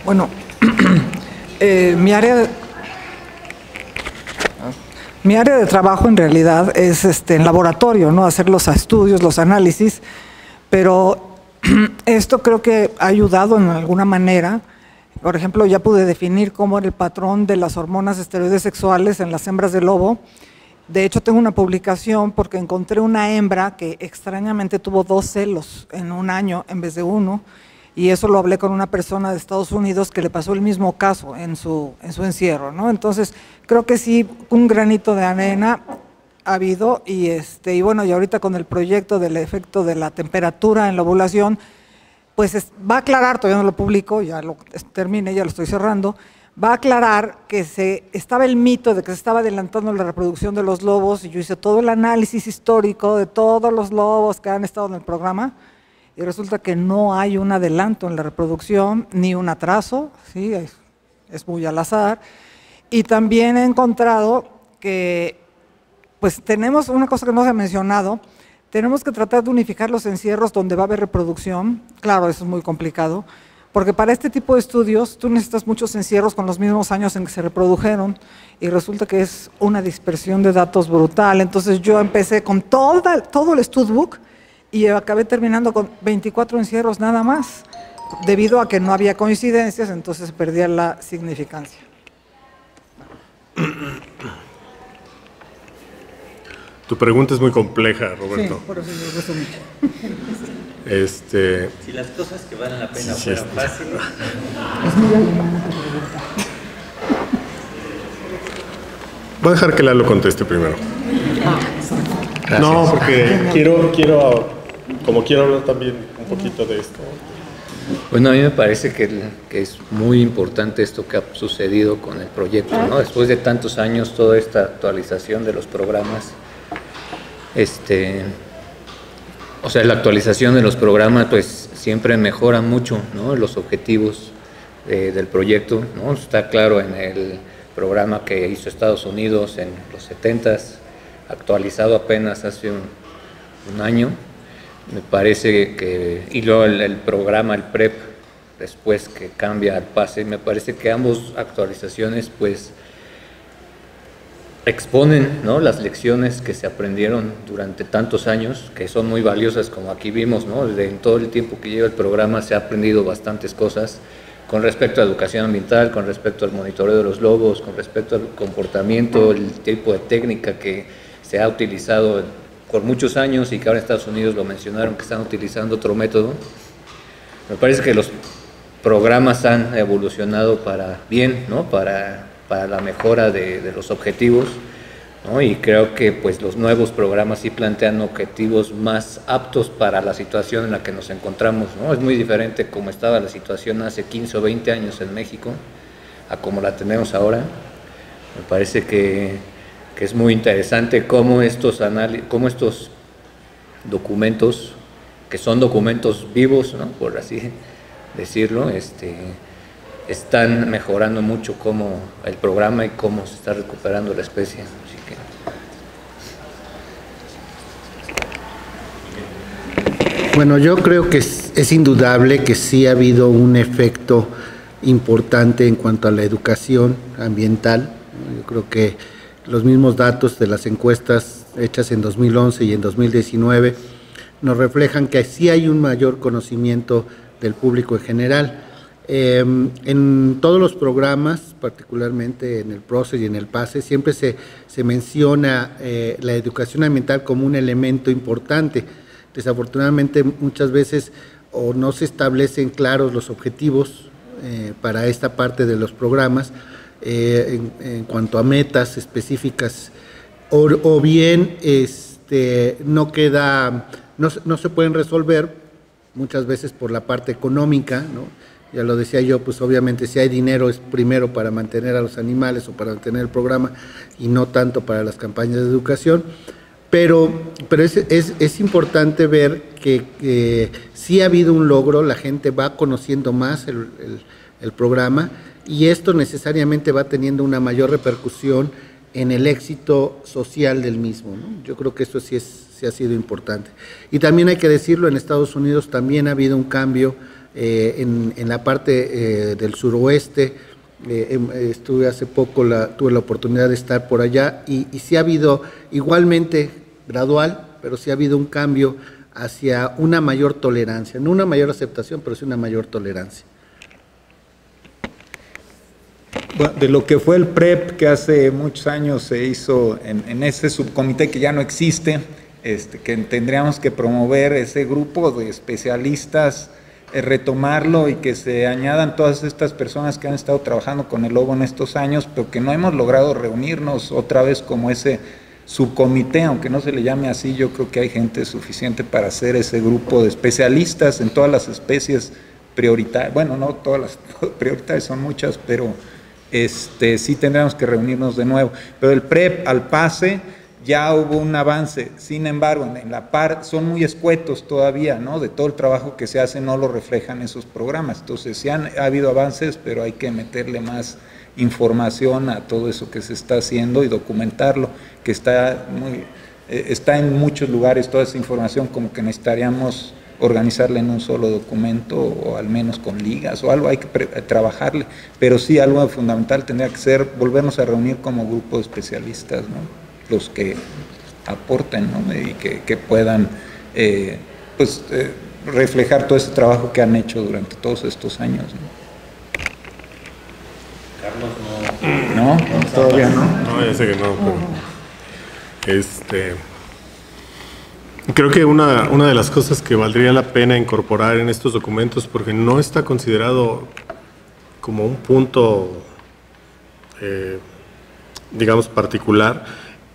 Bueno, mi área de trabajo en realidad es en laboratorio, ¿no? Hacer los estudios, los análisis, pero esto creo que ha ayudado en alguna manera. Por ejemplo, ya pude definir cómo era el patrón de las hormonas esteroides sexuales en las hembras de lobo. De hecho, tengo una publicación porque encontré una hembra que extrañamente tuvo 2 celos en un año en vez de 1, y eso lo hablé con una persona de Estados Unidos que le pasó el mismo caso en su encierro, ¿no? Entonces, creo que sí, un granito de arena ha habido, y bueno, y ahorita con el proyecto del efecto de la temperatura en la ovulación, pues va a aclarar, todavía no lo publico, ya lo termine, ya lo estoy cerrando, va a aclarar que estaba el mito de que se estaba adelantando la reproducción de los lobos, y yo hice todo el análisis histórico de todos los lobos que han estado en el programa, y resulta que no hay un adelanto en la reproducción, ni un atraso, ¿sí? Es muy al azar. Y también he encontrado que, pues tenemos una cosa que no se ha mencionado, tenemos que tratar de unificar los encierros donde va a haber reproducción. Claro, eso es muy complicado, porque para este tipo de estudios tú necesitas muchos encierros con los mismos años en que se reprodujeron, y resulta que es una dispersión de datos brutal. Entonces yo empecé con todo el studbook y acabé terminando con 24 encierros nada más, debido a que no había coincidencias, entonces perdía la significancia. Tu pregunta es muy compleja, Roberto. Sí, por eso yo resumí. Si las cosas que valen la pena fueran fáciles. Es muy alemana tu pregunta. Voy a dejar que Lalo conteste primero. Gracias. No, porque como quiero hablar también un poquito de esto. Bueno, a mí me parece que es muy importante esto que ha sucedido con el proyecto, ¿no? Después de tantos años, toda esta actualización de los programas, o sea, la actualización de los programas, pues siempre mejora mucho, ¿no? Los objetivos del proyecto, ¿no? Está claro en el programa que hizo Estados Unidos en los 70s, actualizado apenas hace un año. Me parece que, y luego el programa, el PrEP, después que cambia al PASE, me parece que ambas actualizaciones pues exponen, ¿no?, las lecciones que se aprendieron durante tantos años, que son muy valiosas, como aquí vimos, ¿no? En todo el tiempo que lleva el programa se ha aprendido bastantes cosas con respecto a educación ambiental, con respecto al monitoreo de los lobos, con respecto al comportamiento, el tipo de técnica que se ha utilizado por muchos años y que ahora en Estados Unidos lo mencionaron, que están utilizando otro método. Me parece que los programas han evolucionado para bien, ¿no?, para la mejora de los objetivos, ¿no? Y creo que pues los nuevos programas sí plantean objetivos más aptos para la situación en la que nos encontramos, ¿no? Es muy diferente como estaba la situación hace 15 o 20 años en México a como la tenemos ahora. Me parece que es muy interesante cómo estos documentos, que son documentos vivos, ¿no?, por así decirlo, están mejorando mucho cómo el programa y cómo se está recuperando la especie. Así que... Bueno, yo creo que es indudable que sí ha habido un efecto importante en cuanto a la educación ambiental. Yo creo que los mismos datos de las encuestas hechas en 2011 y en 2019 nos reflejan que sí hay un mayor conocimiento del público en general. En todos los programas, particularmente en el PROCES y en el PASE, siempre se menciona la educación ambiental como un elemento importante. Desafortunadamente, muchas veces o no se establecen claros los objetivos para esta parte de los programas, en cuanto a metas específicas, o bien no se pueden resolver muchas veces por la parte económica, ¿no? Ya lo decía yo, pues obviamente si hay dinero es primero para mantener a los animales o para mantener el programa y no tanto para las campañas de educación, pero es importante ver que sí ha habido un logro, la gente va conociendo más el programa, y esto necesariamente va teniendo una mayor repercusión en el éxito social del mismo, ¿no? Yo creo que eso sí ha sido importante. Y también hay que decirlo, en Estados Unidos también ha habido un cambio en la parte del suroeste. Estuve hace poco, tuve la oportunidad de estar por allá y sí ha habido, igualmente gradual, pero sí ha habido un cambio hacia una mayor tolerancia, no una mayor aceptación, pero sí una mayor tolerancia. Bueno, de lo que fue el PREP, que hace muchos años se hizo en ese subcomité que ya no existe, que tendríamos que promover ese grupo de especialistas, retomarlo y que se añadan todas estas personas que han estado trabajando con el lobo en estos años, pero que no hemos logrado reunirnos otra vez como ese subcomité, aunque no se le llame así. Yo creo que hay gente suficiente para hacer ese grupo de especialistas en todas las especies prioritarias. Bueno, no todas las prioritarias, son muchas, pero sí tendríamos que reunirnos de nuevo. Pero el PREP al PASE ya hubo un avance, sin embargo, en la son muy escuetos todavía, ¿no? De todo el trabajo que se hace no lo reflejan esos programas. Entonces sí ha habido avances, pero hay que meterle más información a todo eso que se está haciendo y documentarlo, que está en muchos lugares toda esa información, como que necesitaríamos organizarla en un solo documento o al menos con ligas o algo, hay que trabajarle, pero sí algo fundamental tendría que ser volvernos a reunir como grupo de especialistas, ¿no? Los que aporten, ¿no? Y que puedan reflejar todo ese trabajo que han hecho durante todos estos años, ¿no? Carlos, no, todavía no. No, ya sé que no, pero creo que una de las cosas que valdría la pena incorporar en estos documentos, porque no está considerado como un punto, digamos, particular,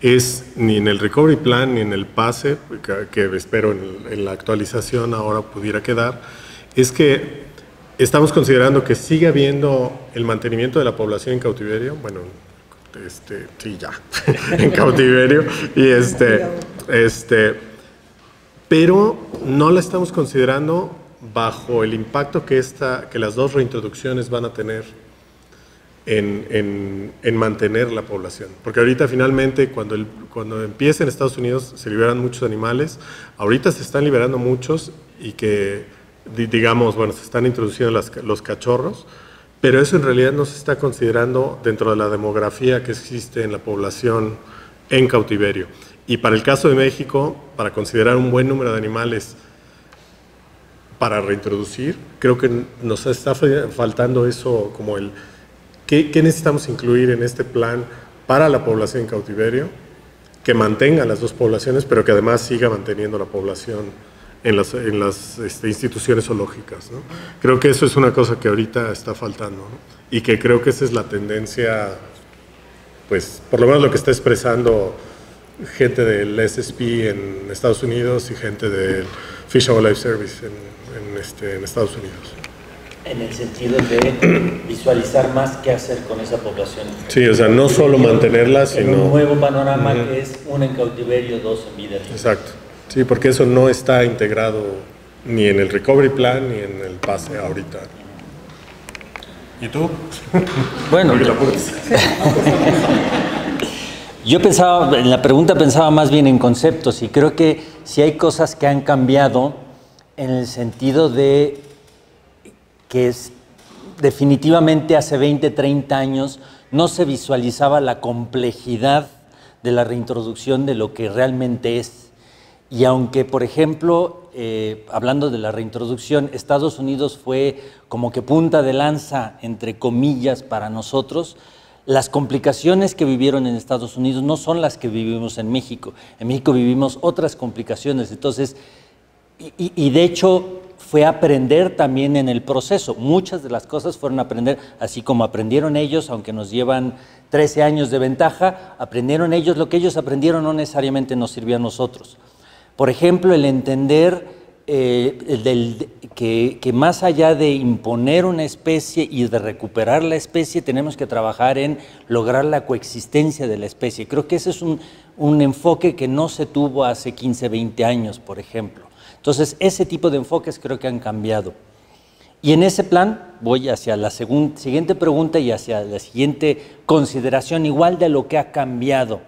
es ni en el Recovery Plan ni en el PASE, que espero en la actualización ahora pudiera quedar, es que estamos considerando que sigue habiendo el mantenimiento de la población en cautiverio, bueno, sí, ya, en cautiverio, y pero no la estamos considerando bajo el impacto que las dos reintroducciones van a tener en mantener la población. Porque ahorita finalmente cuando empieza en Estados Unidos se liberan muchos animales, ahorita se están liberando muchos y que digamos, bueno, se están introduciendo los cachorros, pero eso en realidad no se está considerando dentro de la demografía que existe en la población en cautiverio. Y para el caso de México, para considerar un buen número de animales para reintroducir, creo que nos está faltando eso como ¿qué necesitamos incluir en este plan para la población en cautiverio? Que mantenga las dos poblaciones, pero que además siga manteniendo la población en las instituciones zoológicas, ¿no? Creo que eso es una cosa que ahorita está faltando, ¿no? Y que creo que esa es la tendencia, pues por lo menos lo que está expresando gente del SSP en Estados Unidos y gente del Fish and Wildlife Service en Estados Unidos. En el sentido de visualizar más qué hacer con esa población. Sí, o sea, no solo mantenerla, sino... En un nuevo panorama que es una en cautiverio, dos en vida libre. Exacto. Sí, porque eso no está integrado ni en el Recovery Plan ni en el PASE ahorita. ¿Y tú? Bueno, yo pensaba, en la pregunta pensaba más bien en conceptos y creo que sí hay cosas que han cambiado en el sentido de que definitivamente hace 20, 30 años no se visualizaba la complejidad de la reintroducción de lo que realmente es. Y aunque, por ejemplo, hablando de la reintroducción, Estados Unidos fue como que punta de lanza, entre comillas, para nosotros, las complicaciones que vivieron en Estados Unidos no son las que vivimos en México. En México vivimos otras complicaciones. Entonces, y de hecho, fue aprender también en el proceso. Muchas de las cosas fueron aprender, así como aprendieron ellos, aunque nos llevan 13 años de ventaja, aprendieron ellos, lo que ellos aprendieron no necesariamente nos sirvió a nosotros. Por ejemplo, el entender que más allá de imponer una especie y de recuperar la especie, tenemos que trabajar en lograr la coexistencia de la especie. Creo que ese es un enfoque que no se tuvo hace 15, 20 años, por ejemplo. Entonces, ese tipo de enfoques creo que han cambiado. Y en ese plan voy hacia la siguiente pregunta y hacia la siguiente consideración, igual de lo que ha cambiado.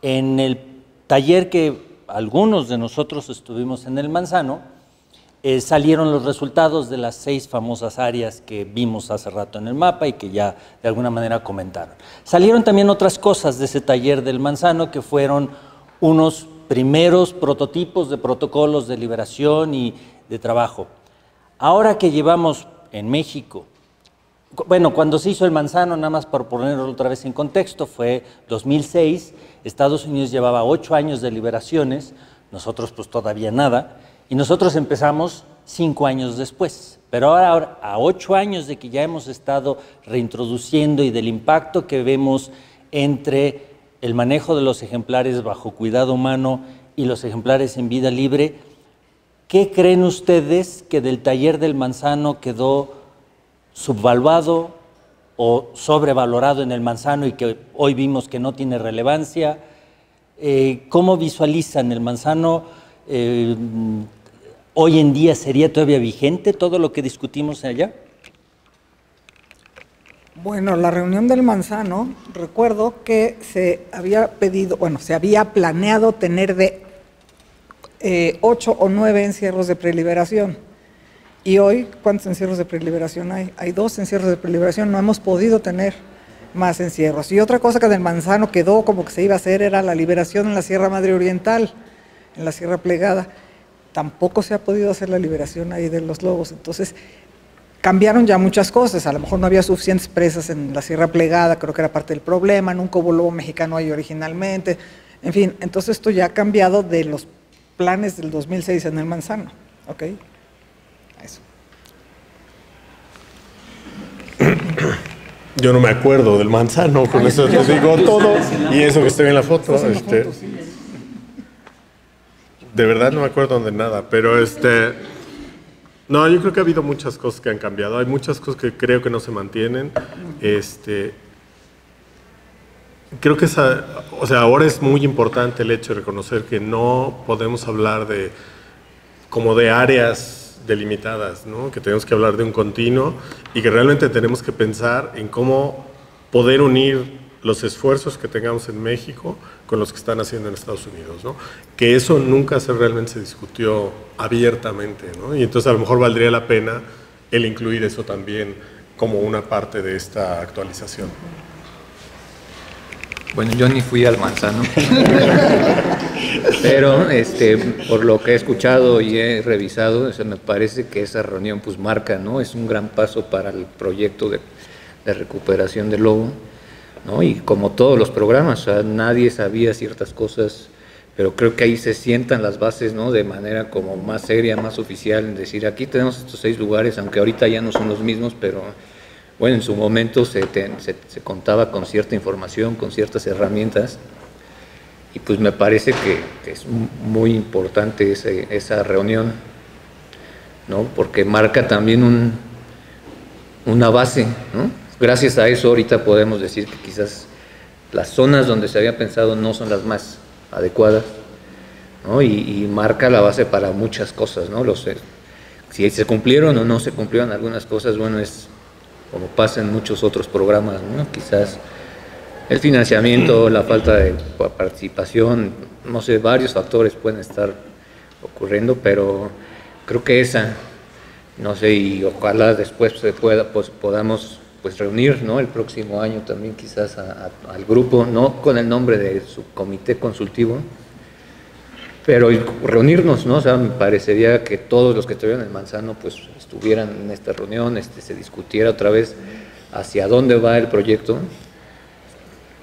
En el taller que algunos de nosotros estuvimos en el Manzano, salieron los resultados de las 6 famosas áreas que vimos hace rato en el mapa y que ya de alguna manera comentaron. Salieron también otras cosas de ese taller del Manzano, que fueron unos primeros prototipos de protocolos de liberación y de trabajo. Ahora que llevamos en México, bueno, cuando se hizo el Manzano, nada más por ponerlo otra vez en contexto, fue 2006, Estados Unidos llevaba 8 años de liberaciones, nosotros pues todavía nada, y nosotros empezamos 5 años después. Pero ahora, a 8 años de que ya hemos estado reintroduciendo y del impacto que vemos entre el manejo de los ejemplares bajo cuidado humano y los ejemplares en vida libre, ¿qué creen ustedes que del taller del Manzano quedó subvaluado o sobrevalorado en el Manzano y que hoy vimos que no tiene relevancia? ¿Cómo visualizan el Manzano? ¿Hoy en día sería todavía vigente todo lo que discutimos allá? Bueno, la reunión del Manzano, recuerdo que se había pedido, bueno, se había planeado tener de 8 o 9 encierros de preliberación. Y hoy, ¿cuántos encierros de preliberación hay? Hay 2 encierros de preliberación, no hemos podido tener más encierros. Y otra cosa que del Manzano quedó como que se iba a hacer era la liberación en la Sierra Madre Oriental, en la Sierra Plegada. Tampoco se ha podido hacer la liberación ahí de los lobos. Entonces, cambiaron ya muchas cosas. A lo mejor no había suficientes presas en la Sierra Plegada, creo que era parte del problema, nunca hubo lobo mexicano ahí originalmente. En fin, entonces esto ya ha cambiado de los planes del 2006 en el Manzano. ¿Ok? Eso. Yo no me acuerdo del Manzano, con eso te digo todo, y eso que estoy en la foto. De verdad no me acuerdo de nada, pero no, yo creo que ha habido muchas cosas que han cambiado, hay muchas cosas que creo que no se mantienen. Creo que ahora es muy importante el hecho de reconocer que no podemos hablar como de áreas delimitadas, ¿no? Que tenemos que hablar de un continuo y que realmente tenemos que pensar en cómo poder unir los esfuerzos que tengamos en México con los que están haciendo en Estados Unidos, ¿no? Que eso nunca realmente se discutió abiertamente, ¿no? Y entonces a lo mejor valdría la pena el incluir eso también como una parte de esta actualización. Bueno, yo ni fui al Manzano, pero por lo que he escuchado y he revisado, me parece que esa reunión pues marca, ¿no? Es un gran paso para el proyecto de recuperación del lobo, ¿no? Y como todos los programas, o sea, nadie sabía ciertas cosas, pero creo que ahí se sientan las bases, ¿no? De manera como más seria, más oficial, en decir, aquí tenemos estos 6 lugares, aunque ahorita ya no son los mismos, pero bueno, en su momento se contaba con cierta información, con ciertas herramientas, y pues me parece que es muy importante esa reunión, ¿no? Porque marca también una base, ¿no? Gracias a eso ahorita podemos decir que quizás las zonas donde se había pensado no son las más adecuadas, ¿no? Y marca la base para muchas cosas, ¿no? Si se cumplieron o no se cumplieron algunas cosas, bueno, es como pasa en muchos otros programas, ¿no? Quizás el financiamiento, la falta de participación, no sé, varios factores pueden estar ocurriendo, pero creo que no sé, y ojalá después podamos pues reunir, ¿no? El próximo año también quizás al grupo, no con el nombre de subcomité consultivo, pero reunirnos, ¿no? O sea, me parecería que todos los que estuvieron en el Manzano pues estuvieran en esta reunión, se discutiera otra vez hacia dónde va el proyecto.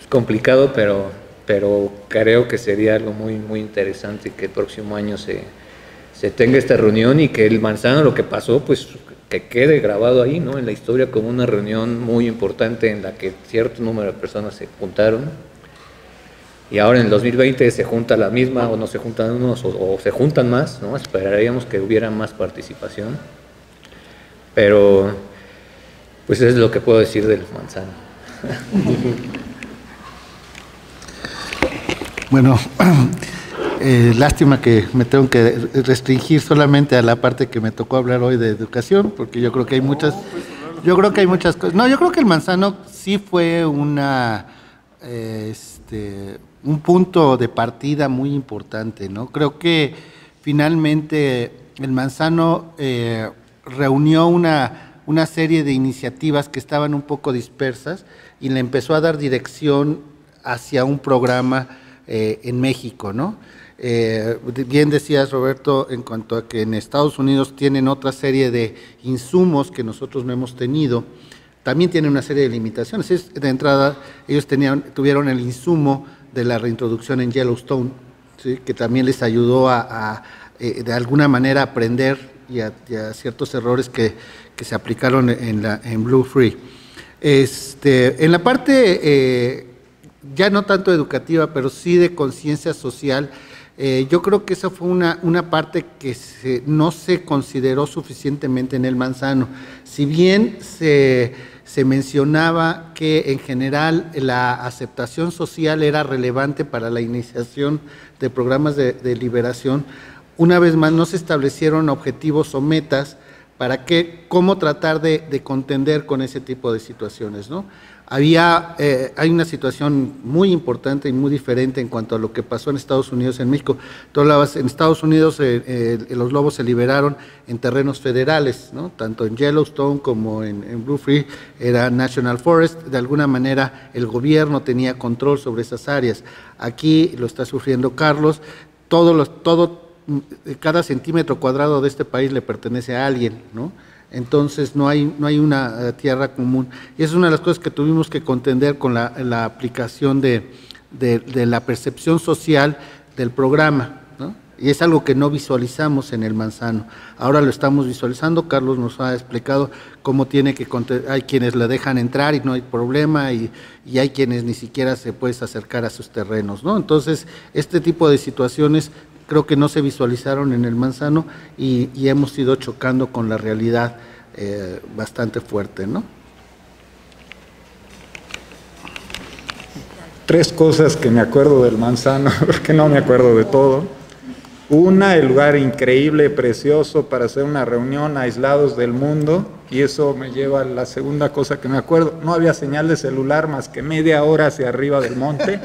Es complicado, pero creo que sería algo muy, muy interesante que el próximo año se tenga esta reunión y que el Manzano, lo que pasó, pues que quede grabado ahí, ¿no? En la historia como una reunión muy importante en la que cierto número de personas se juntaron. Y ahora en el 2020 se junta la misma o no se juntan unos o se juntan más, ¿no? Esperaríamos que hubiera más participación. Pero pues eso es lo que puedo decir del Manzano. Bueno, lástima que me tengo que restringir solamente a la parte que me tocó hablar hoy de educación, porque yo creo que hay muchas cosas. No, yo creo que el Manzano sí fue un punto de partida muy importante, ¿no? Creo que finalmente el Manzano reunió una serie de iniciativas que estaban un poco dispersas y le empezó a dar dirección hacia un programa en México, ¿no? Bien decías, Roberto, en cuanto a que en Estados Unidos tienen otra serie de insumos que nosotros no hemos tenido, también tienen una serie de limitaciones. De entrada, ellos tuvieron el insumo de la reintroducción en Yellowstone, ¿sí? Que también les ayudó de alguna manera aprender y a ciertos errores que se aplicaron en Blue Free. En la parte ya no tanto educativa, pero sí de conciencia social, yo creo que esa fue una parte que no se consideró suficientemente en el Manzano. Si bien se mencionaba que en general la aceptación social era relevante para la iniciación de programas de liberación, una vez más no se establecieron objetivos o metas para cómo tratar de contender con ese tipo de situaciones, ¿no? Hay una situación muy importante y muy diferente en cuanto a lo que pasó en Estados Unidos y en México. En Estados Unidos los lobos se liberaron en terrenos federales, ¿no? Tanto en Yellowstone como en Blue Free era National Forest. De alguna manera el gobierno tenía control sobre esas áreas. Aquí lo está sufriendo Carlos. Cada centímetro cuadrado de este país le pertenece a alguien, ¿no? Entonces no hay una tierra común. Y esa es una de las cosas que tuvimos que contender con la aplicación de la percepción social del programa, ¿no? Y es algo que no visualizamos en el Manzano. Ahora lo estamos visualizando. Carlos nos ha explicado cómo hay quienes la dejan entrar y no hay problema, y hay quienes ni siquiera se pueden acercar a sus terrenos, ¿no? Entonces, este tipo de situaciones creo que no se visualizaron en el Manzano y hemos ido chocando con la realidad bastante fuerte, ¿no? 3 cosas que me acuerdo del Manzano, porque no me acuerdo de todo. Una, el lugar increíble, precioso para hacer una reunión, aislados del mundo, y eso me lleva a la segunda cosa que me acuerdo. No había señal de celular más que media hora hacia arriba del monte,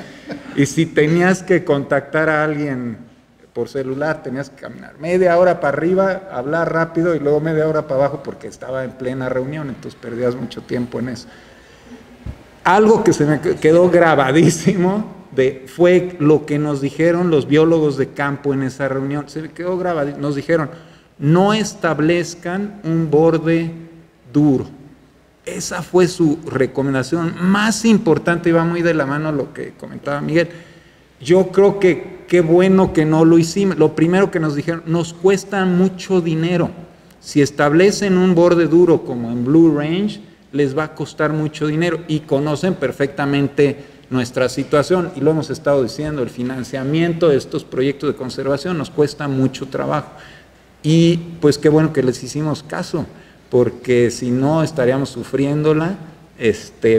y si tenías que contactar a alguien por celular, tenías que caminar media hora para arriba, hablar rápido y luego media hora para abajo porque estaba en plena reunión, entonces perdías mucho tiempo en eso. Algo que se me quedó grabadísimo fue lo que nos dijeron los biólogos de campo en esa reunión. Se me quedó grabadísimo. Nos dijeron, no establezcan un borde duro. Esa fue su recomendación más importante y va muy de la mano a lo que comentaba Miguel. Yo creo que qué bueno que no lo hicimos. Lo primero que nos dijeron, nos cuesta mucho dinero. Si establecen un borde duro como en Blue Range, les va a costar mucho dinero y conocen perfectamente nuestra situación y lo hemos estado diciendo, el financiamiento de estos proyectos de conservación nos cuesta mucho trabajo y pues qué bueno que les hicimos caso, porque si no estaríamos sufriéndola,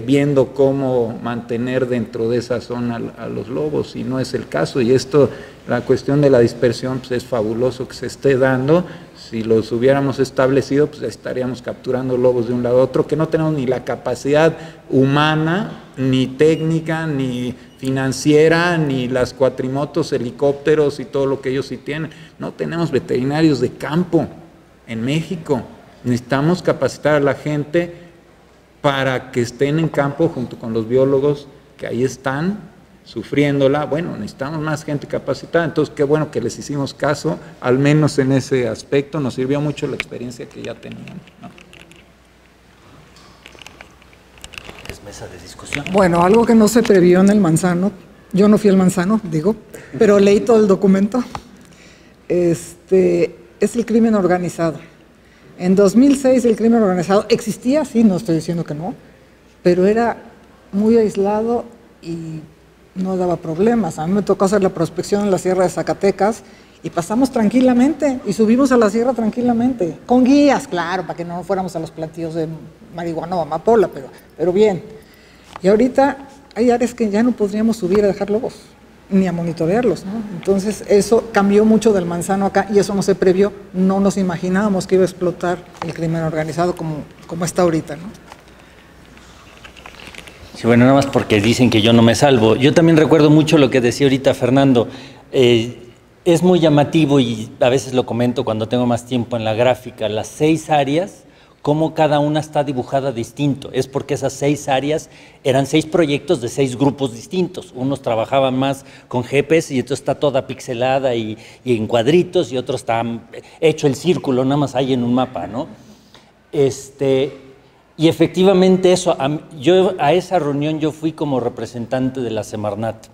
viendo cómo mantener dentro de esa zona a los lobos, y no es el caso. Y esto, la cuestión de la dispersión, pues es fabuloso que se esté dando. Si los hubiéramos establecido, pues estaríamos capturando lobos de un lado a otro, que no tenemos ni la capacidad humana, ni técnica, ni financiera, ni las cuatrimotos, helicópteros y todo lo que ellos sí tienen. No tenemos veterinarios de campo en México. Necesitamos capacitar a la gente para que estén en campo junto con los biólogos que ahí están sufriéndola. Bueno, necesitamos más gente capacitada, entonces qué bueno que les hicimos caso, al menos en ese aspecto. Nos sirvió mucho la experiencia que ya teníamos, ¿no? Es mesa de discusión. Bueno, algo que no se previó en el Manzano, yo no fui al Manzano, digo, pero leí todo el documento, es el crimen organizado. En 2006 el crimen organizado existía, sí, no estoy diciendo que no, pero era muy aislado y no daba problemas. A mí me tocó hacer la prospección en la Sierra de Zacatecas y pasamos tranquilamente y subimos a la sierra tranquilamente, con guías, claro, para que no fuéramos a los plantíos de marihuana o amapola, pero bien. Y ahorita hay áreas que ya no podríamos subir a dejar lobos, ni a monitorearlos, ¿no? Entonces eso cambió mucho del Manzano acá y eso no se previó, no nos imaginábamos que iba a explotar el crimen organizado como está ahorita, ¿no? Sí, bueno, nada más porque dicen que yo no me salvo. Yo también recuerdo mucho lo que decía ahorita Fernando. es muy llamativo, y a veces lo comento cuando tengo más tiempo en la gráfica, las 6 áreas, cómo cada una está dibujada distinto. Es porque esas 6 áreas eran 6 proyectos de 6 grupos distintos. Unos trabajaban más con GPS y entonces está toda pixelada y en cuadritos, y otros están hecho el círculo, nada más hay en un mapa, ¿no? Y efectivamente eso, yo a esa reunión yo fui como representante de la Semarnat.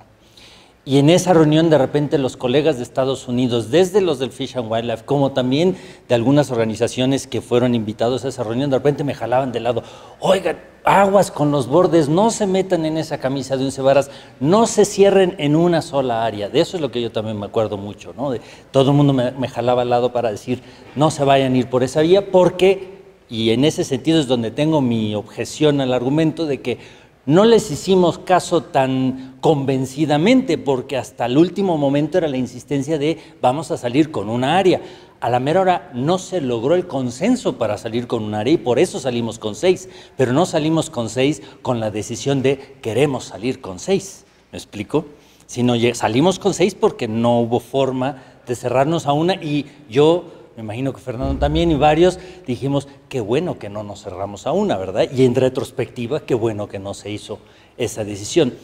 Y en esa reunión de repente los colegas de Estados Unidos, desde los del Fish and Wildlife, como también de algunas organizaciones que fueron invitados a esa reunión, de repente me jalaban de lado. Oigan, aguas con los bordes, no se metan en esa camisa de 11 varas, no se cierren en una sola área. De eso es lo que yo también me acuerdo mucho, ¿no? De, todo el mundo me jalaba al lado para decir, no se vayan a ir por esa vía, porque, y en ese sentido es donde tengo mi objeción al argumento de que no les hicimos caso tan convencidamente, porque hasta el último momento era la insistencia de vamos a salir con una área. A la mera hora no se logró el consenso para salir con un área y por eso salimos con 6, pero no salimos con 6 con la decisión de queremos salir con 6, ¿me explico? Sino salimos con 6 porque no hubo forma de cerrarnos a una, y yo me imagino que Fernando también y varios dijimos, qué bueno que no nos cerramos a una, ¿verdad? Y en retrospectiva, qué bueno que no se hizo esa decisión.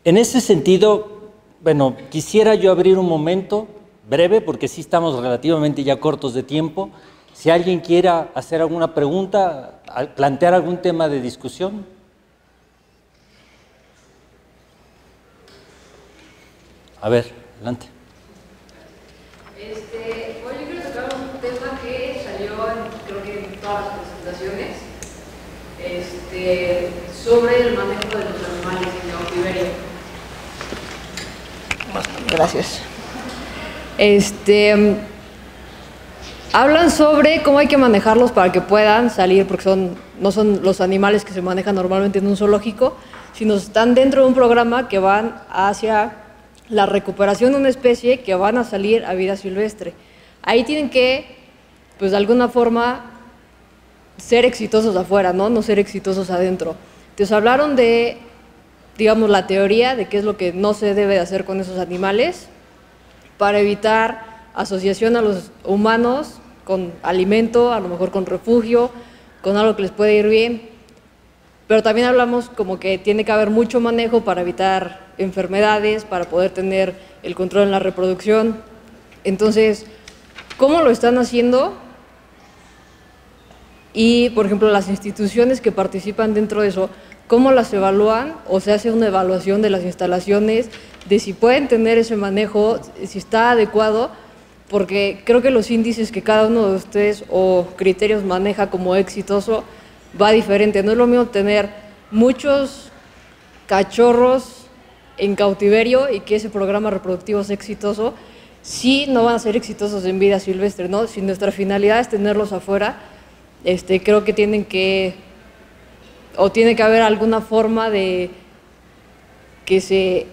En ese sentido, bueno, quisiera yo abrir un momento breve, porque sí estamos relativamente ya cortos de tiempo. Si alguien quiera hacer alguna pregunta, plantear algún tema de discusión. A ver, adelante. Presentaciones sobre el manejo de los animales en cautiverio. Gracias. Hablan sobre cómo hay que manejarlos para que puedan salir, porque no son los animales que se manejan normalmente en un zoológico, sino están dentro de un programa que van hacia la recuperación de una especie, que van a salir a vida silvestre. Ahí tienen que, pues de alguna forma, ser exitosos afuera, ¿no? ser exitosos adentro. Entonces hablaron de, digamos, la teoría de qué es lo que no se debe de hacer con esos animales para evitar asociación a los humanos con alimento, a lo mejor con refugio, con algo que les puede ir bien. Pero también hablamos como que tiene que haber mucho manejo para evitar enfermedades, para poder tener el control en la reproducción. Entonces, ¿cómo lo están haciendo? Y, por ejemplo, las instituciones que participan dentro de eso, ¿cómo las evalúan? O se hace una evaluación de las instalaciones, de si pueden tener ese manejo, si está adecuado, porque creo que los índices que cada uno de ustedes o criterios maneja como exitoso va diferente. No es lo mismo tener muchos cachorros en cautiverio y que ese programa reproductivo sea exitoso, si no van a ser exitosos en vida silvestre, ¿no? Si nuestra finalidad es tenerlos afuera, creo que tiene que haber alguna forma de que se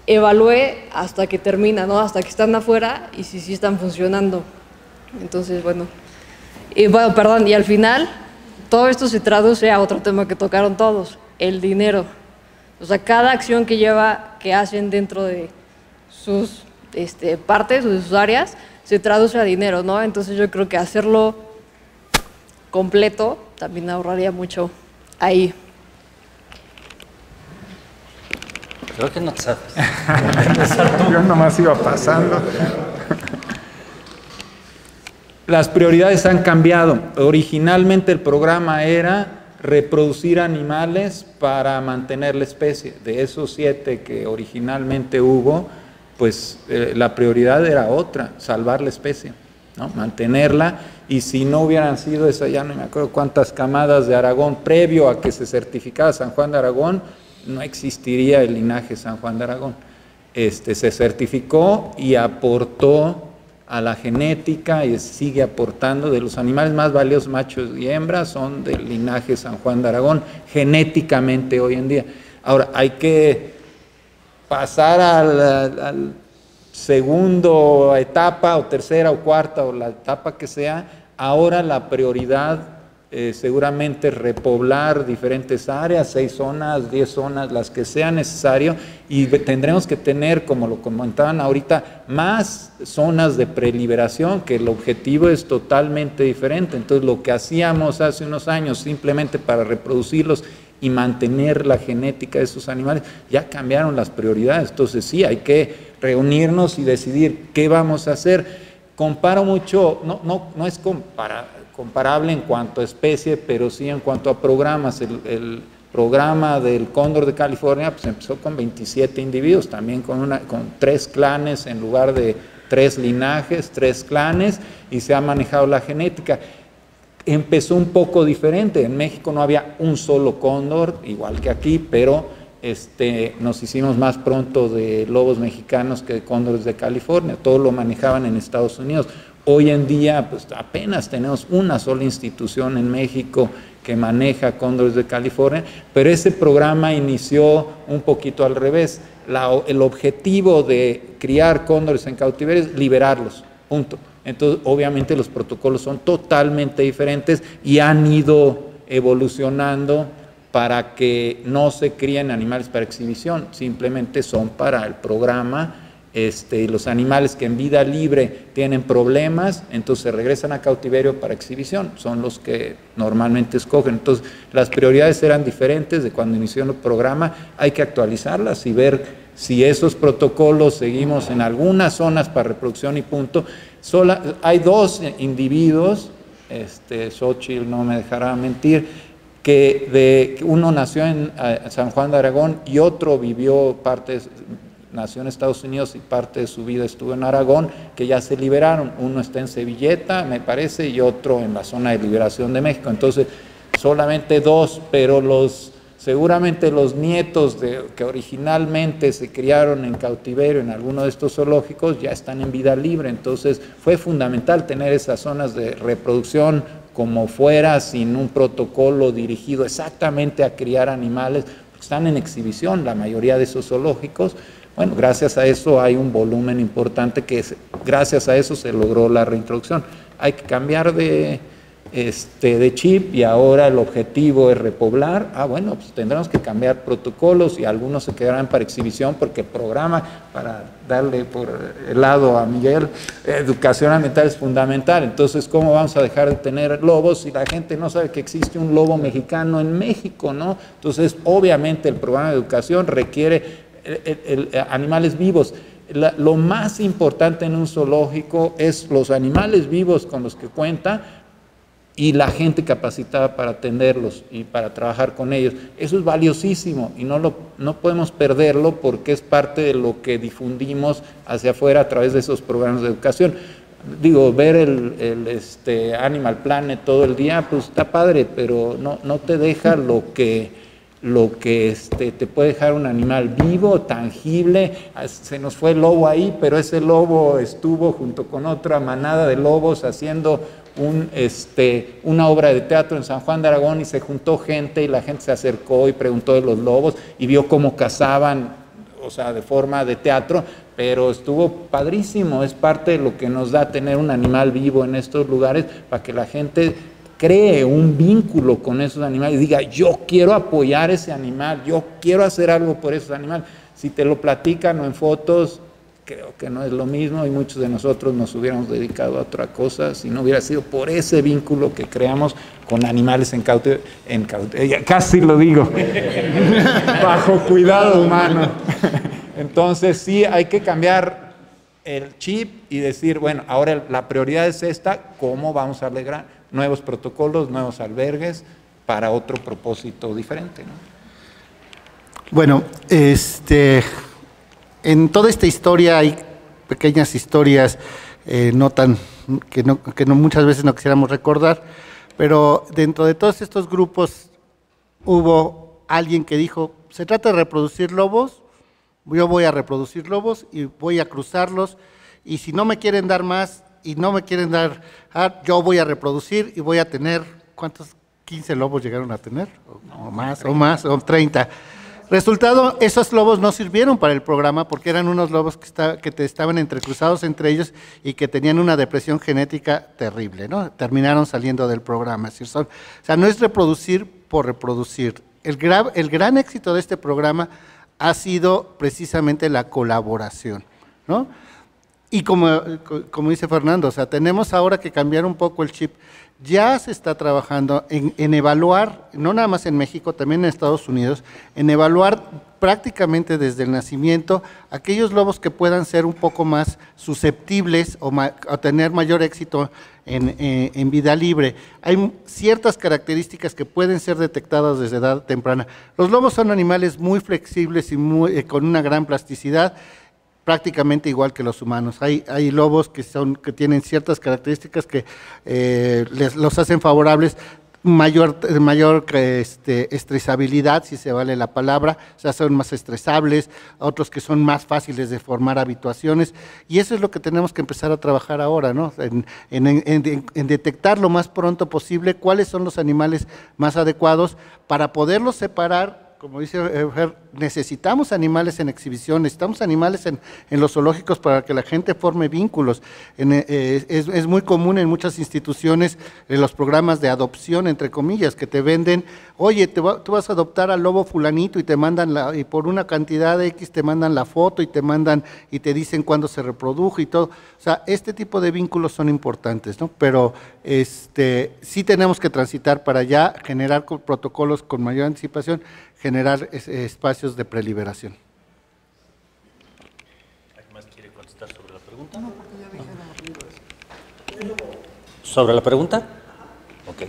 evalúe hasta que termina, ¿no? Hasta que están afuera y si sí están funcionando. Entonces, bueno, perdón, y al final todo esto se traduce a otro tema que tocaron todos, el dinero. O sea, cada acción que hacen dentro de sus partes o de sus áreas se traduce a dinero, ¿no? Entonces yo creo que hacerlo completo también ahorraría mucho ahí. Creo que no te sabes. Yo nomás iba pasando. Las prioridades han cambiado. Originalmente el programa era reproducir animales para mantener la especie. De esos 7 que originalmente hubo, pues la prioridad era otra, salvar la especie, ¿no? Mantenerla. Y si no hubieran sido esa, ya no me acuerdo cuántas camadas de Aragón, previo a que se certificara San Juan de Aragón, no existiría el linaje San Juan de Aragón. Se certificó y aportó a la genética y sigue aportando. De los animales más valiosos, machos y hembras, son del linaje San Juan de Aragón, genéticamente hoy en día. Ahora, hay que pasar al segunda etapa o tercera o cuarta o la etapa que sea. Ahora la prioridad seguramente repoblar diferentes áreas, 6 zonas, 10 zonas, las que sea necesario, y tendremos que tener, como lo comentaban ahorita, más zonas de preliberación, que el objetivo es totalmente diferente. Entonces, lo que hacíamos hace unos años simplemente para reproducirlos y mantener la genética de esos animales, ya cambiaron las prioridades. Entonces, sí, hay que reunirnos y decidir qué vamos a hacer. Comparo mucho, no es comparable en cuanto a especie, pero sí en cuanto a programas. El programa del cóndor de California pues empezó con 27 individuos, también con 3 clanes en lugar de 3 linajes, 3 clanes, y se ha manejado la genética. Empezó un poco diferente. En México no había un solo cóndor, igual que aquí, pero nos hicimos más pronto de lobos mexicanos que de cóndores de California. Todo lo manejaban en Estados Unidos. Hoy en día, pues apenas tenemos una sola institución en México que maneja cóndores de California, pero ese programa inició un poquito al revés. El objetivo de criar cóndores en cautiverio es liberarlos, punto. Entonces, obviamente los protocolos son totalmente diferentes y han ido evolucionando para que no se críen animales para exhibición, simplemente son para el programa. Los animales que en vida libre tienen problemas, entonces se regresan a cautiverio para exhibición, son los que normalmente escogen. Entonces, las prioridades eran diferentes de cuando inició el programa, hay que actualizarlas y ver si esos protocolos seguimos en algunas zonas para reproducción y punto. Hay 2 individuos, Xochitl no me dejará mentir, que uno nació en San Juan de Aragón y otro nació en Estados Unidos y parte de su vida estuvo en Aragón, que ya se liberaron. Uno está en Sevilleta, me parece, y otro en la zona de liberación de México. Entonces, solamente 2, pero seguramente los nietos que originalmente se criaron en cautiverio en alguno de estos zoológicos ya están en vida libre. Entonces, fue fundamental tener esas zonas de reproducción como fuera, sin un protocolo dirigido exactamente a criar animales, porque están en exhibición la mayoría de esos zoológicos. Bueno, gracias a eso hay un volumen importante gracias a eso se logró la reintroducción. Hay que cambiar de chip y ahora el objetivo es repoblar. Bueno, pues tendremos que cambiar protocolos y algunos se quedarán para exhibición porque el programa, para darle por el lado a Miguel, educación ambiental es fundamental. Entonces, ¿cómo vamos a dejar de tener lobos si la gente no sabe que existe un lobo mexicano en México, ¿no? Entonces, obviamente el programa de educación requiere animales vivos. Lo más importante en un zoológico es los animales vivos con los que cuenta y la gente capacitada para atenderlos y para trabajar con ellos. Eso es valiosísimo y no podemos perderlo porque es parte de lo que difundimos hacia afuera a través de esos programas de educación. Digo, ver el Animal Planet todo el día, pues está padre, pero no te deja lo que te puede dejar un animal vivo, tangible. Se nos fue el lobo ahí, pero ese lobo estuvo junto con otra manada de lobos haciendo una obra de teatro en San Juan de Aragón y se juntó gente y la gente se acercó y preguntó de los lobos y vio cómo cazaban, o sea, de forma de teatro, pero estuvo padrísimo. Es parte de lo que nos da tener un animal vivo en estos lugares para que la gente cree un vínculo con esos animales y diga, yo quiero apoyar ese animal, yo quiero hacer algo por esos animales. Si te lo platican o en fotos, creo que no es lo mismo y muchos de nosotros nos hubiéramos dedicado a otra cosa si no hubiera sido por ese vínculo que creamos con animales en cautiverio, casi lo digo, bajo cuidado humano. Entonces sí, hay que cambiar el chip y decir, bueno, ahora la prioridad es esta, ¿cómo vamos a lograr nuevos protocolos, nuevos albergues para otro propósito diferente, ¿no? Bueno, en toda esta historia hay pequeñas historias que muchas veces no quisiéramos recordar, pero dentro de todos estos grupos hubo alguien que dijo, se trata de reproducir lobos, yo voy a reproducir lobos y voy a cruzarlos, y si no me quieren dar más y no me quieren dar, yo voy a reproducir y voy a tener, ¿cuántos? 15 lobos llegaron a tener, o más, o 30. Resultado, esos lobos no sirvieron para el programa porque eran unos lobos que estaban entrecruzados entre ellos y que tenían una depresión genética terrible, ¿no? Terminaron saliendo del programa. Es decir, o sea, no es reproducir por reproducir. El gran éxito de este programa ha sido precisamente la colaboración, ¿no? Y como dice Fernando, o sea, tenemos ahora que cambiar un poco el chip. Ya se está trabajando en evaluar, no nada más en México, también en Estados Unidos, en evaluar prácticamente desde el nacimiento aquellos lobos que puedan ser un poco más susceptibles o tener mayor éxito en vida libre. Hay ciertas características que pueden ser detectadas desde edad temprana. Los lobos son animales muy flexibles y con una gran plasticidad, prácticamente igual que los humanos. Hay lobos que tienen ciertas características que los hacen favorables, mayor estresabilidad, si se vale la palabra, o sea, son más estresables, otros que son más fáciles de formar habituaciones, y eso es lo que tenemos que empezar a trabajar ahora, ¿no? En detectar lo más pronto posible cuáles son los animales más adecuados para poderlos separar. Como dice Fer, necesitamos animales en exhibición, necesitamos animales en los zoológicos para que la gente forme vínculos. Es muy común en muchas instituciones los programas de adopción, entre comillas, que te venden, oye, tú vas a adoptar al lobo fulanito y te mandan y por una cantidad de X te mandan la foto y te dicen cuándo se reprodujo y todo. O sea, este tipo de vínculos son importantes, ¿no? Pero sí tenemos que transitar para ya generar protocolos con mayor anticipación, generar espacios de preliberación. ¿Alguien más quiere contestar sobre la pregunta? No, porque ya dije eso. ¿Sobre la pregunta? Ok.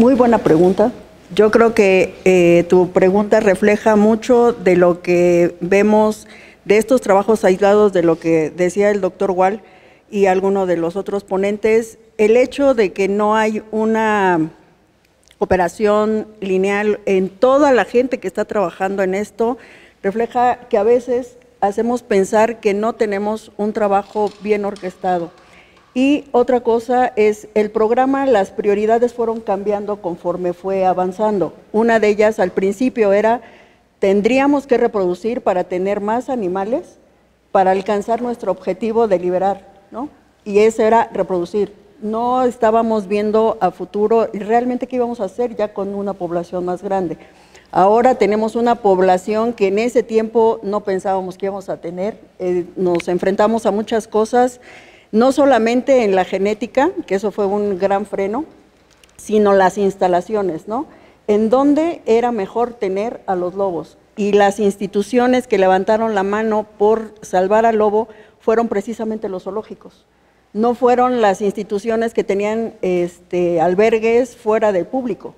Muy buena pregunta. Yo creo que tu pregunta refleja mucho de lo que vemos de estos trabajos aislados, de lo que decía el doctor Wall y alguno de los otros ponentes. El hecho de que no hay una operación lineal en toda la gente que está trabajando en esto, refleja que a veces hacemos pensar que no tenemos un trabajo bien orquestado. Y otra cosa es, el programa, las prioridades fueron cambiando conforme fue avanzando. Una de ellas al principio era, tendríamos que reproducir para tener más animales para alcanzar nuestro objetivo de liberar, ¿no? Y ese era reproducir. No estábamos viendo a futuro realmente qué íbamos a hacer ya con una población más grande. Ahora tenemos una población que en ese tiempo no pensábamos que íbamos a tener. Nos enfrentamos a muchas cosas, no solamente en la genética, que eso fue un gran freno, sino las instalaciones, ¿no? En dónde era mejor tener a los lobos. Y las instituciones que levantaron la mano por salvar al lobo fueron precisamente los zoológicos. No fueron las instituciones que tenían albergues fuera del público.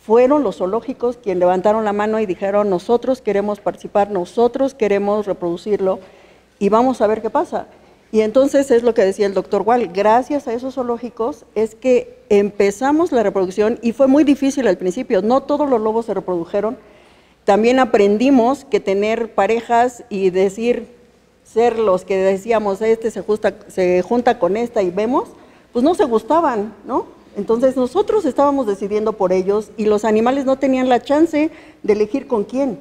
Fueron los zoológicos quienes levantaron la mano y dijeron, nosotros queremos participar, nosotros queremos reproducirlo y vamos a ver qué pasa. Y entonces es lo que decía el doctor Wall, gracias a esos zoológicos es que empezamos la reproducción y fue muy difícil al principio, no todos los lobos se reprodujeron. También aprendimos que tener parejas y ser los que decíamos, se junta con esta y vemos, pues no se gustaban, ¿no? Entonces nosotros estábamos decidiendo por ellos y los animales no tenían la chance de elegir con quién.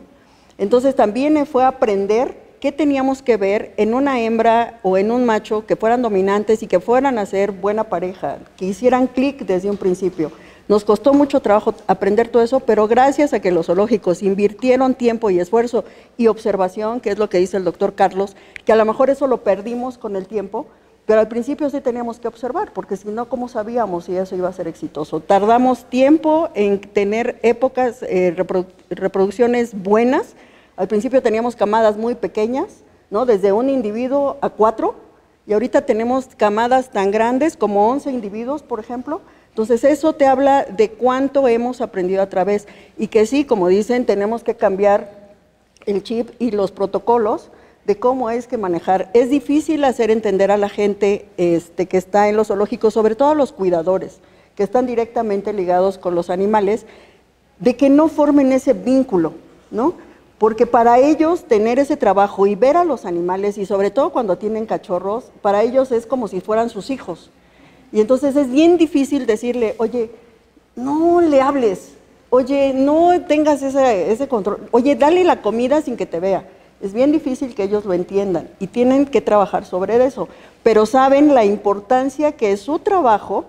Entonces también fue aprender qué teníamos que ver en una hembra o en un macho que fueran dominantes y que fueran a ser buena pareja, que hicieran clic desde un principio. Nos costó mucho trabajo aprender todo eso, pero gracias a que los zoológicos invirtieron tiempo y esfuerzo y observación, que es lo que dice el doctor Carlos, que a lo mejor eso lo perdimos con el tiempo, pero al principio sí teníamos que observar, porque si no, ¿cómo sabíamos si eso iba a ser exitoso? Tardamos tiempo en tener épocas, reproducciones buenas. Al principio teníamos camadas muy pequeñas, ¿no? Desde un individuo a 4, y ahorita tenemos camadas tan grandes como 11 individuos, por ejemplo. Entonces eso te habla de cuánto hemos aprendido a través y que sí, como dicen, tenemos que cambiar el chip y los protocolos de cómo es que manejar. Es difícil hacer entender a la gente que está en los zoológicos, sobre todo a los cuidadores, que están directamente ligados con los animales, de que no formen ese vínculo, ¿no? Porque para ellos tener ese trabajo y ver a los animales, y sobre todo cuando tienen cachorros, para ellos es como si fueran sus hijos. Y entonces es bien difícil decirle, oye, no le hables. Oye, no tengas ese control. Oye, dale la comida sin que te vea. Es bien difícil que ellos lo entiendan y tienen que trabajar sobre eso. Pero saben la importancia que es su trabajo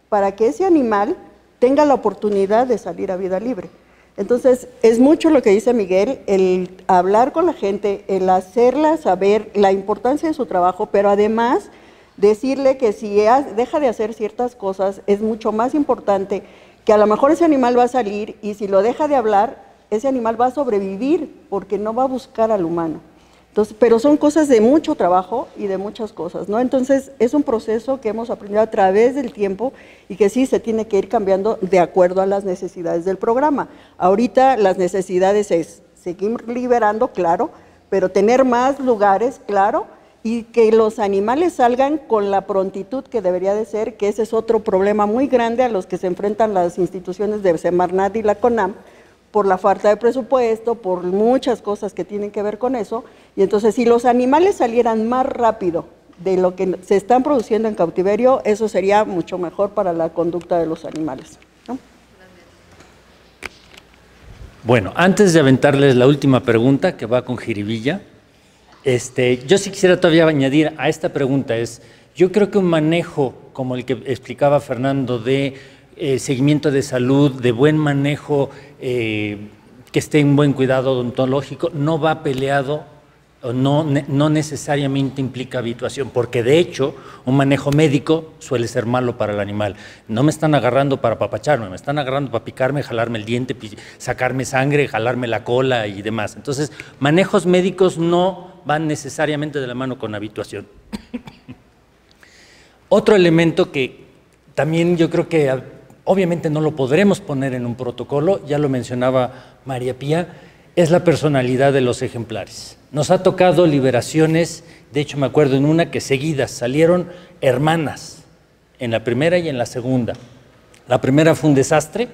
para que ese animal tenga la oportunidad de salir a vida libre. Entonces, es mucho lo que dice Miguel, el hablar con la gente, el hacerla saber la importancia de su trabajo, pero además decirle que si deja de hacer ciertas cosas, es mucho más importante que a lo mejor ese animal va a salir y si lo deja de hablar, ese animal va a sobrevivir porque no va a buscar al humano. Entonces, pero son cosas de mucho trabajo y de muchas cosas, ¿no? Entonces, es un proceso que hemos aprendido a través del tiempo y que sí se tiene que ir cambiando de acuerdo a las necesidades del programa. Ahorita las necesidades es seguir liberando, claro, pero tener más lugares, claro, y que los animales salgan con la prontitud que debería de ser, que ese es otro problema muy grande a los que se enfrentan las instituciones de Semarnat y la CONAM, por la falta de presupuesto, por muchas cosas que tienen que ver con eso, y entonces si los animales salieran más rápido de lo que se están produciendo en cautiverio, eso sería mucho mejor para la conducta de los animales, ¿no? Bueno, antes de aventarles la última pregunta, que va con jiribilla, yo sí quisiera todavía añadir a esta pregunta, yo creo que un manejo como el que explicaba Fernando de seguimiento de salud, de buen manejo, que esté en buen cuidado odontológico, no va peleado o no necesariamente implica habituación, porque de hecho un manejo médico suele ser malo para el animal. No me están agarrando para apapacharme, me están agarrando para picarme, jalarme el diente, sacarme sangre, jalarme la cola y demás. Entonces, manejos médicos no van necesariamente de la mano con habituación. Otro elemento que también yo creo que obviamente no lo podremos poner en un protocolo, ya lo mencionaba María Pía, es la personalidad de los ejemplares. Nos ha tocado liberaciones, de hecho me acuerdo en una que seguidas salieron hermanas, en la primera y en la segunda. La primera fue un desastre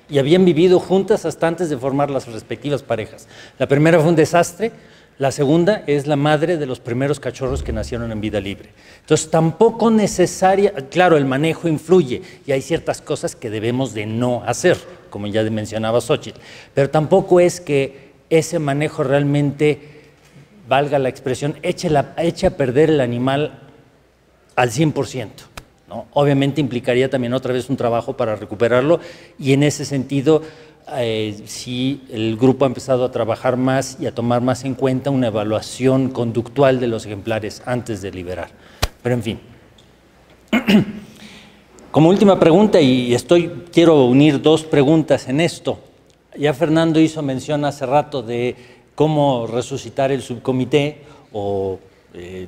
y habían vivido juntas hasta antes de formar las respectivas parejas. La primera fue un desastre, la segunda es la madre de los primeros cachorros que nacieron en vida libre. Entonces, tampoco necesaria, claro, el manejo influye y hay ciertas cosas que debemos de no hacer, como ya mencionaba Xóchitl, pero tampoco es que ese manejo realmente, valga la expresión, eche a perder el animal al 100%, ¿no? Obviamente implicaría también otra vez un trabajo para recuperarlo y en ese sentido, sí, el grupo ha empezado a trabajar más y a tomar más en cuenta una evaluación conductual de los ejemplares antes de liberar. Pero en fin, como última pregunta, y quiero unir dos preguntas en esto. Ya Fernando hizo mención hace rato de cómo resucitar el subcomité, o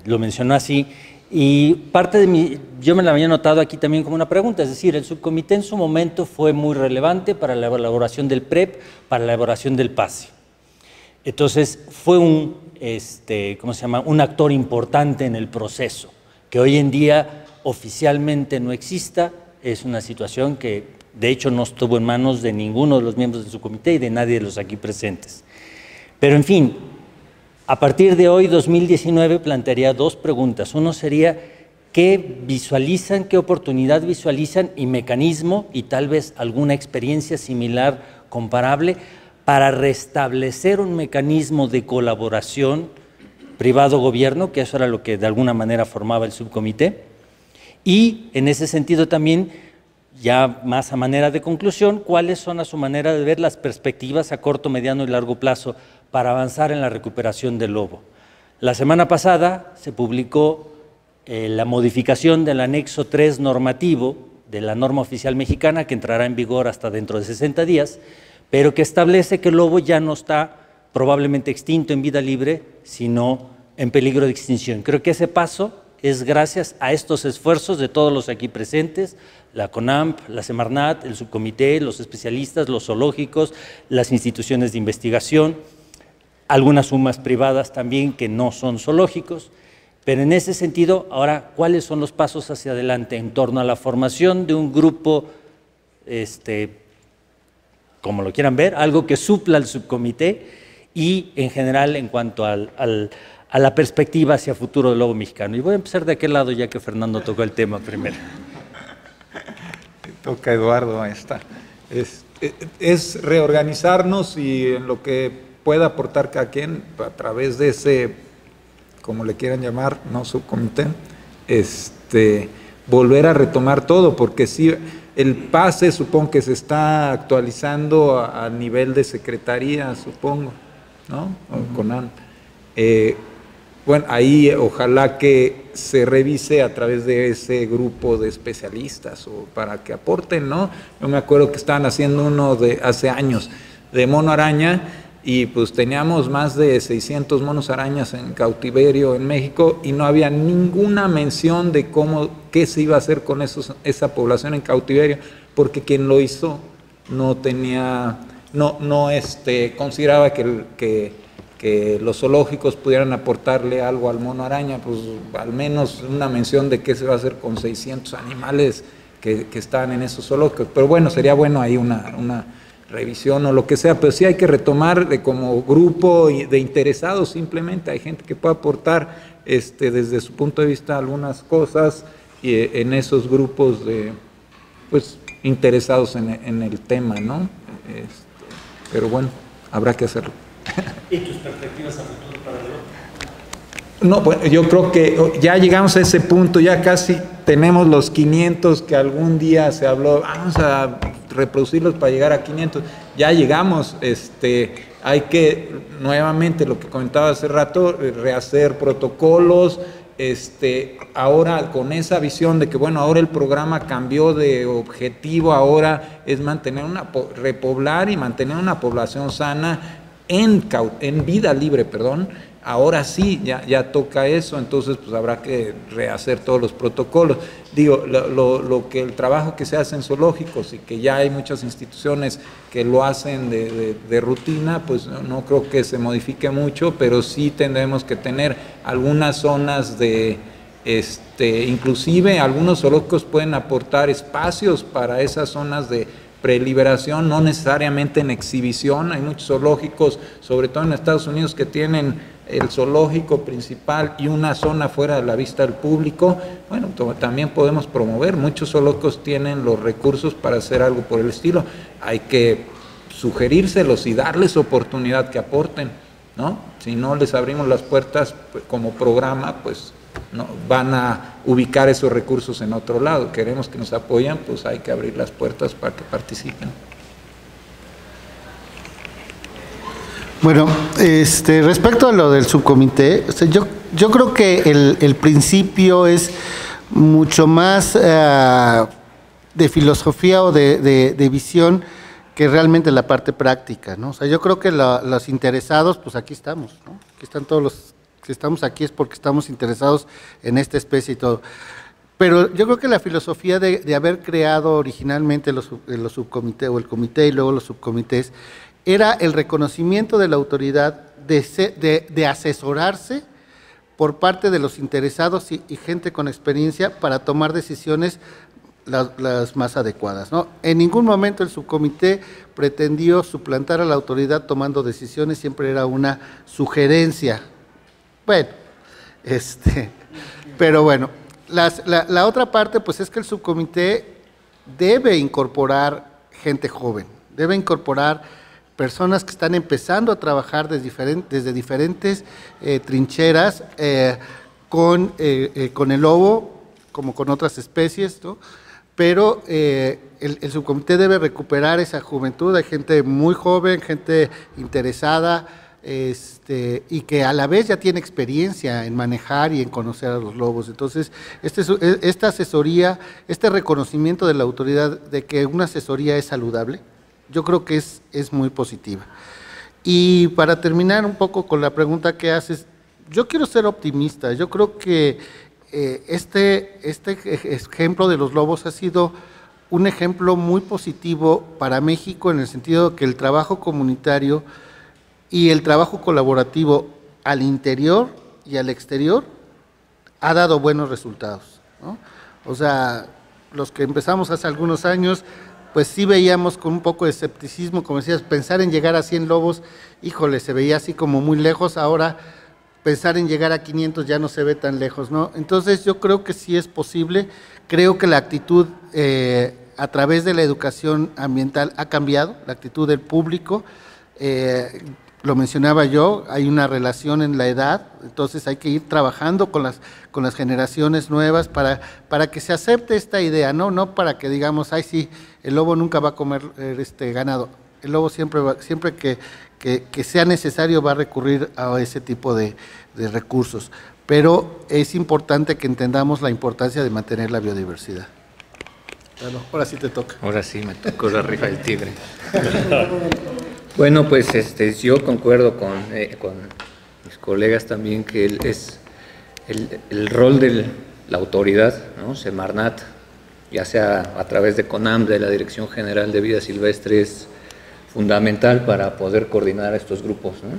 lo mencionó así, y parte de yo me la había notado aquí también como una pregunta, es decir, el subcomité en su momento fue muy relevante para la elaboración del PREP, para la elaboración del PASE. Entonces fue un actor importante en el proceso, que hoy en día oficialmente no exista, es una situación que de hecho no estuvo en manos de ninguno de los miembros del subcomité y de nadie de los aquí presentes. Pero en fin, a partir de hoy, 2019, plantearía dos preguntas. Uno sería, ¿qué visualizan, qué oportunidad visualizan y mecanismo y tal vez alguna experiencia similar, comparable, para restablecer un mecanismo de colaboración privado-gobierno, que eso era lo que de alguna manera formaba el subcomité? Y en ese sentido también, ya más a manera de conclusión, ¿cuáles son a su manera de ver las perspectivas a corto, mediano y largo plazo para avanzar en la recuperación del lobo? La semana pasada se publicó la modificación del anexo 3 normativo de la norma oficial mexicana, que entrará en vigor hasta dentro de 60 días, pero que establece que el lobo ya no está probablemente extinto en vida libre, sino en peligro de extinción. Creo que ese paso es gracias a estos esfuerzos de todos los aquí presentes, la CONAMP, la Semarnat, el subcomité, los especialistas, los zoológicos, las instituciones de investigación, algunas sumas privadas también que no son zoológicos, pero en ese sentido, ahora, ¿cuáles son los pasos hacia adelante en torno a la formación de un grupo, como lo quieran ver, algo que supla al subcomité y en general en cuanto a la perspectiva hacia futuro del lobo mexicano? Y voy a empezar de aquel lado ya que Fernando tocó el tema primero. Toca Eduardo, ahí está. Es reorganizarnos y en lo que pueda aportar cada quien a través de ese, como le quieran llamar, no subcomité, volver a retomar todo, porque sí, el pase supongo que se está actualizando a nivel de secretaría, supongo, ¿no? O CONAN. Bueno, ahí ojalá que se revise a través de ese grupo de especialistas o para que aporten, ¿no? Yo me acuerdo que estaban haciendo uno de hace años de mono araña y pues teníamos más de 600 monos arañas en cautiverio en México y no había ninguna mención de qué se iba a hacer con esa población en cautiverio, porque quien lo hizo no tenía, consideraba que los zoológicos pudieran aportarle algo al mono araña, pues al menos una mención de qué se va a hacer con 600 animales que están en esos zoológicos. Pero bueno, sería bueno ahí una revisión o lo que sea, pero sí hay que retomar como grupo de interesados, simplemente hay gente que puede aportar desde su punto de vista algunas cosas y en esos grupos de pues interesados en el tema, ¿no? Pero bueno, habrá que hacerlo. ¿Y tus perspectivas a futuro para el otro? No, pues yo creo que ya llegamos a ese punto, ya casi tenemos los 500 que algún día se habló, vamos a reproducirlos para llegar a 500, ya llegamos, hay que nuevamente lo que comentaba hace rato, rehacer protocolos, ahora con esa visión de que bueno, ahora el programa cambió de objetivo, ahora es repoblar y mantener una población sana en vida libre, ahora sí, ya toca eso, entonces pues habrá que rehacer todos los protocolos. Digo, el trabajo que se hace en zoológicos y que ya hay muchas instituciones que lo hacen de rutina, pues no creo que se modifique mucho, pero sí tendremos que tener algunas zonas inclusive algunos zoológicos pueden aportar espacios para esas zonas de preliberación, no necesariamente en exhibición. Hay muchos zoológicos, sobre todo en Estados Unidos, que tienen el zoológico principal y una zona fuera de la vista del público. Bueno, también podemos promover, muchos zoológicos tienen los recursos para hacer algo por el estilo. Hay que sugerírselos y darles oportunidad que aporten, ¿no? Si no les abrimos las puertas pues, como programa, pues no van a ubicar esos recursos en otro lado. Queremos que nos apoyen, pues hay que abrir las puertas para que participen. Bueno, respecto a lo del subcomité, yo creo que el principio es mucho más de filosofía o de visión que realmente la parte práctica, ¿no? O sea, yo creo que los interesados, pues aquí estamos, ¿no? Aquí están todos los que estamos aquí es porque estamos interesados en esta especie y todo. Pero yo creo que la filosofía de haber creado originalmente los subcomités o el comité y luego los subcomités era el reconocimiento de la autoridad de asesorarse por parte de los interesados y gente con experiencia para tomar decisiones las más adecuadas, ¿no? En ningún momento el subcomité pretendió suplantar a la autoridad tomando decisiones, siempre era una sugerencia. Bueno, pero bueno, la otra parte pues es que el subcomité debe incorporar gente joven, debe incorporar personas que están empezando a trabajar desde diferentes trincheras con el lobo, como con otras especies, ¿no? Pero el subcomité debe recuperar esa juventud, hay gente muy joven, gente interesada, y que a la vez ya tiene experiencia en manejar y en conocer a los lobos. Entonces, esta asesoría, este reconocimiento de la autoridad de que una asesoría es saludable, yo creo que es muy positiva. Y para terminar un poco con la pregunta que haces, yo quiero ser optimista, yo creo que este ejemplo de los lobos ha sido un ejemplo muy positivo para México en el sentido de que el trabajo comunitario y el trabajo colaborativo al interior y al exterior ha dado buenos resultados, ¿no? O sea, los que empezamos hace algunos años, pues sí veíamos con un poco de escepticismo, como decías, pensar en llegar a 100 lobos, híjole, se veía así como muy lejos, ahora pensar en llegar a 500 ya no se ve tan lejos, ¿no? Entonces yo creo que sí es posible, creo que la actitud a través de la educación ambiental ha cambiado la actitud del público. Lo mencionaba yo, hay una relación en la edad, entonces hay que ir trabajando con las generaciones nuevas para que se acepte esta idea, no para que digamos, ay sí, el lobo nunca va a comer ganado. El lobo siempre que sea necesario va a recurrir a ese tipo de recursos, pero es importante que entendamos la importancia de mantener la biodiversidad. Bueno, ahora sí te toca. Ahora sí me tocó la rifa del tigre. Bueno, pues yo concuerdo con mis colegas también que es el rol de la autoridad, ¿no? Semarnat, ya sea a través de CONAM, de la Dirección General de Vida Silvestre, es fundamental para poder coordinar a estos grupos, ¿no?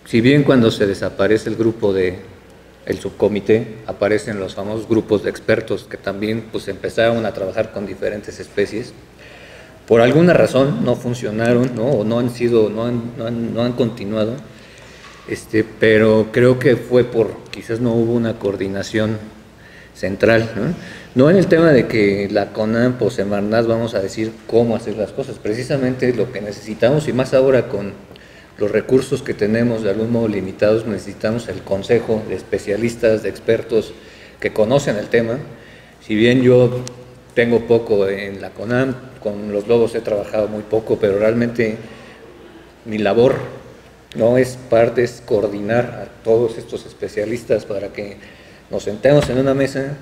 Si bien cuando se desaparece el grupo el subcomité, aparecen los famosos grupos de expertos que también pues empezaron a trabajar con diferentes especies. Por alguna razón no funcionaron, ¿no? O no han continuado, pero creo que fue quizás no hubo una coordinación central, ¿no? No en el tema de que la CONAM o Semarnat vamos a decir cómo hacer las cosas, precisamente lo que necesitamos, y más ahora con los recursos que tenemos de algún modo limitados, necesitamos el consejo de especialistas, de expertos que conocen el tema. Si bien yo tengo poco en la CONAM, con los lobos he trabajado muy poco, pero realmente mi labor no es coordinar a todos estos especialistas para que nos sentemos en una mesa,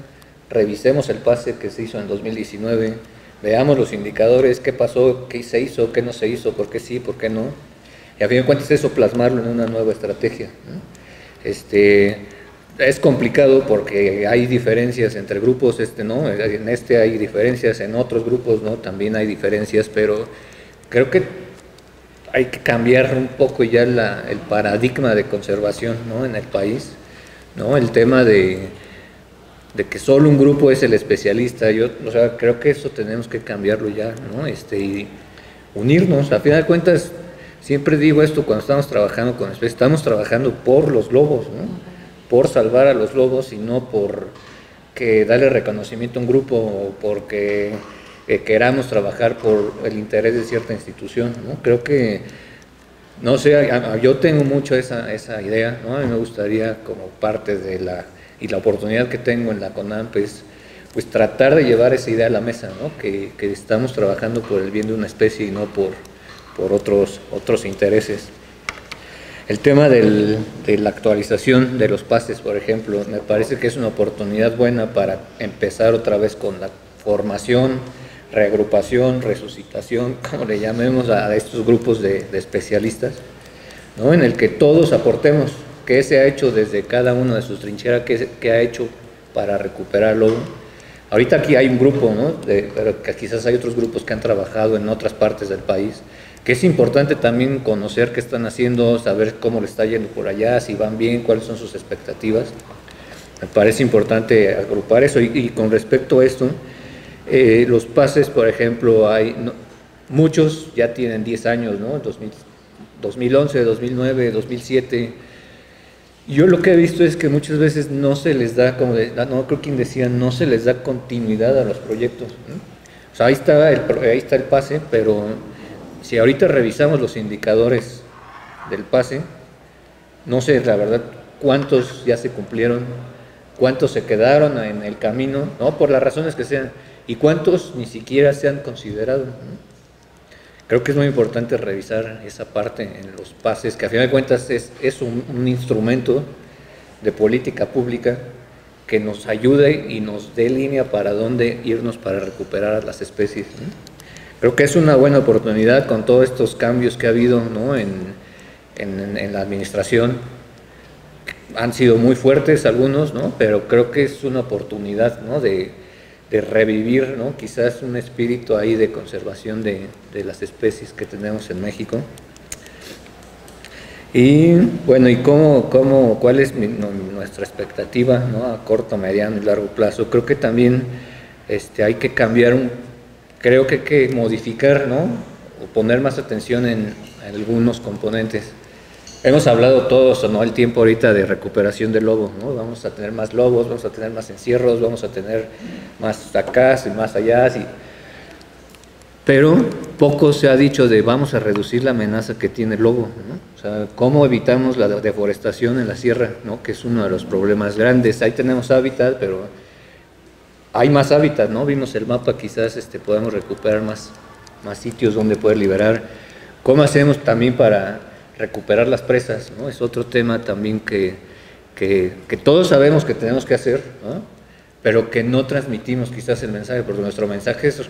revisemos el pase que se hizo en 2019, veamos los indicadores, qué pasó, qué se hizo, qué no se hizo, por qué sí, por qué no, y a fin de cuentas eso plasmarlo en una nueva estrategia, ¿no? Es complicado porque hay diferencias entre grupos, ¿no? En hay diferencias, en otros grupos, ¿no? También hay diferencias, pero creo que hay que cambiar un poco ya el paradigma de conservación, ¿no? En el país, ¿no? El tema de que solo un grupo es el especialista, creo que eso tenemos que cambiarlo ya, ¿no? Y unirnos, a fin de cuentas, siempre digo esto cuando estamos trabajando con especies, estamos trabajando por los lobos, ¿no? Por salvar a los lobos y no por que darle reconocimiento a un grupo o porque queramos trabajar por el interés de cierta institución, ¿no? Creo que, no sé, yo tengo mucho esa idea, ¿no? A mí me gustaría, como parte de la oportunidad que tengo en la CONAM, pues tratar de llevar esa idea a la mesa, ¿no? Que estamos trabajando por el bien de una especie y no por otros intereses. El tema de la actualización de los pases, por ejemplo, me parece que es una oportunidad buena para empezar otra vez con la formación, reagrupación, resucitación, como le llamemos a estos grupos de especialistas, ¿no? En el que todos aportemos qué se ha hecho desde cada uno de sus trincheras, qué ha hecho para recuperar el lobo. Ahorita aquí hay un grupo, ¿no? Pero que quizás hay otros grupos que han trabajado en otras partes del país, que es importante también conocer qué están haciendo, saber cómo le está yendo por allá, si van bien, cuáles son sus expectativas. Me parece importante agrupar eso. Y con respecto a esto, los pases, por ejemplo, muchos ya tienen 10 años, ¿no? 2011, 2009, 2007. Yo lo que he visto es que muchas veces no se les da, no creo quien decía, no se les da continuidad a los proyectos, ¿no? O sea, ahí está el pase, pero si ahorita revisamos los indicadores del pase, no sé la verdad cuántos ya se cumplieron, cuántos se quedaron en el camino, ¿no? Por las razones que sean, y cuántos ni siquiera se han considerado, ¿no? Creo que es muy importante revisar esa parte en los pases, que a fin de cuentas es un instrumento de política pública que nos ayude y nos dé línea para dónde irnos para recuperar a las especies, ¿no? Creo que es una buena oportunidad con todos estos cambios que ha habido, ¿no? en la administración. Han sido muy fuertes algunos, ¿no? Pero creo que es una oportunidad, ¿no? de revivir, ¿no? Quizás un espíritu ahí de conservación de las especies que tenemos en México. Y bueno, ¿y cuál es nuestra expectativa, ¿no? A corto, mediano y largo plazo? Creo que también hay que cambiar creo que hay que modificar, ¿no? O poner más atención en algunos componentes. Hemos hablado todos, ¿no? El tiempo ahorita de recuperación del lobo, ¿no? Vamos a tener más lobos, vamos a tener más encierros, vamos a tener más acá y más allá. pero poco se ha dicho de vamos a reducir la amenaza que tiene el lobo, ¿no? O sea, cómo evitamos la deforestación en la sierra, ¿no? Que es uno de los problemas grandes. Ahí tenemos hábitat, pero hay más hábitat, ¿no? Vimos el mapa, quizás podamos recuperar más sitios donde poder liberar. ¿Cómo hacemos también para recuperar las presas, ¿no? Es otro tema también que todos sabemos que tenemos que hacer, ¿no? Pero que no transmitimos quizás el mensaje, porque nuestro mensaje es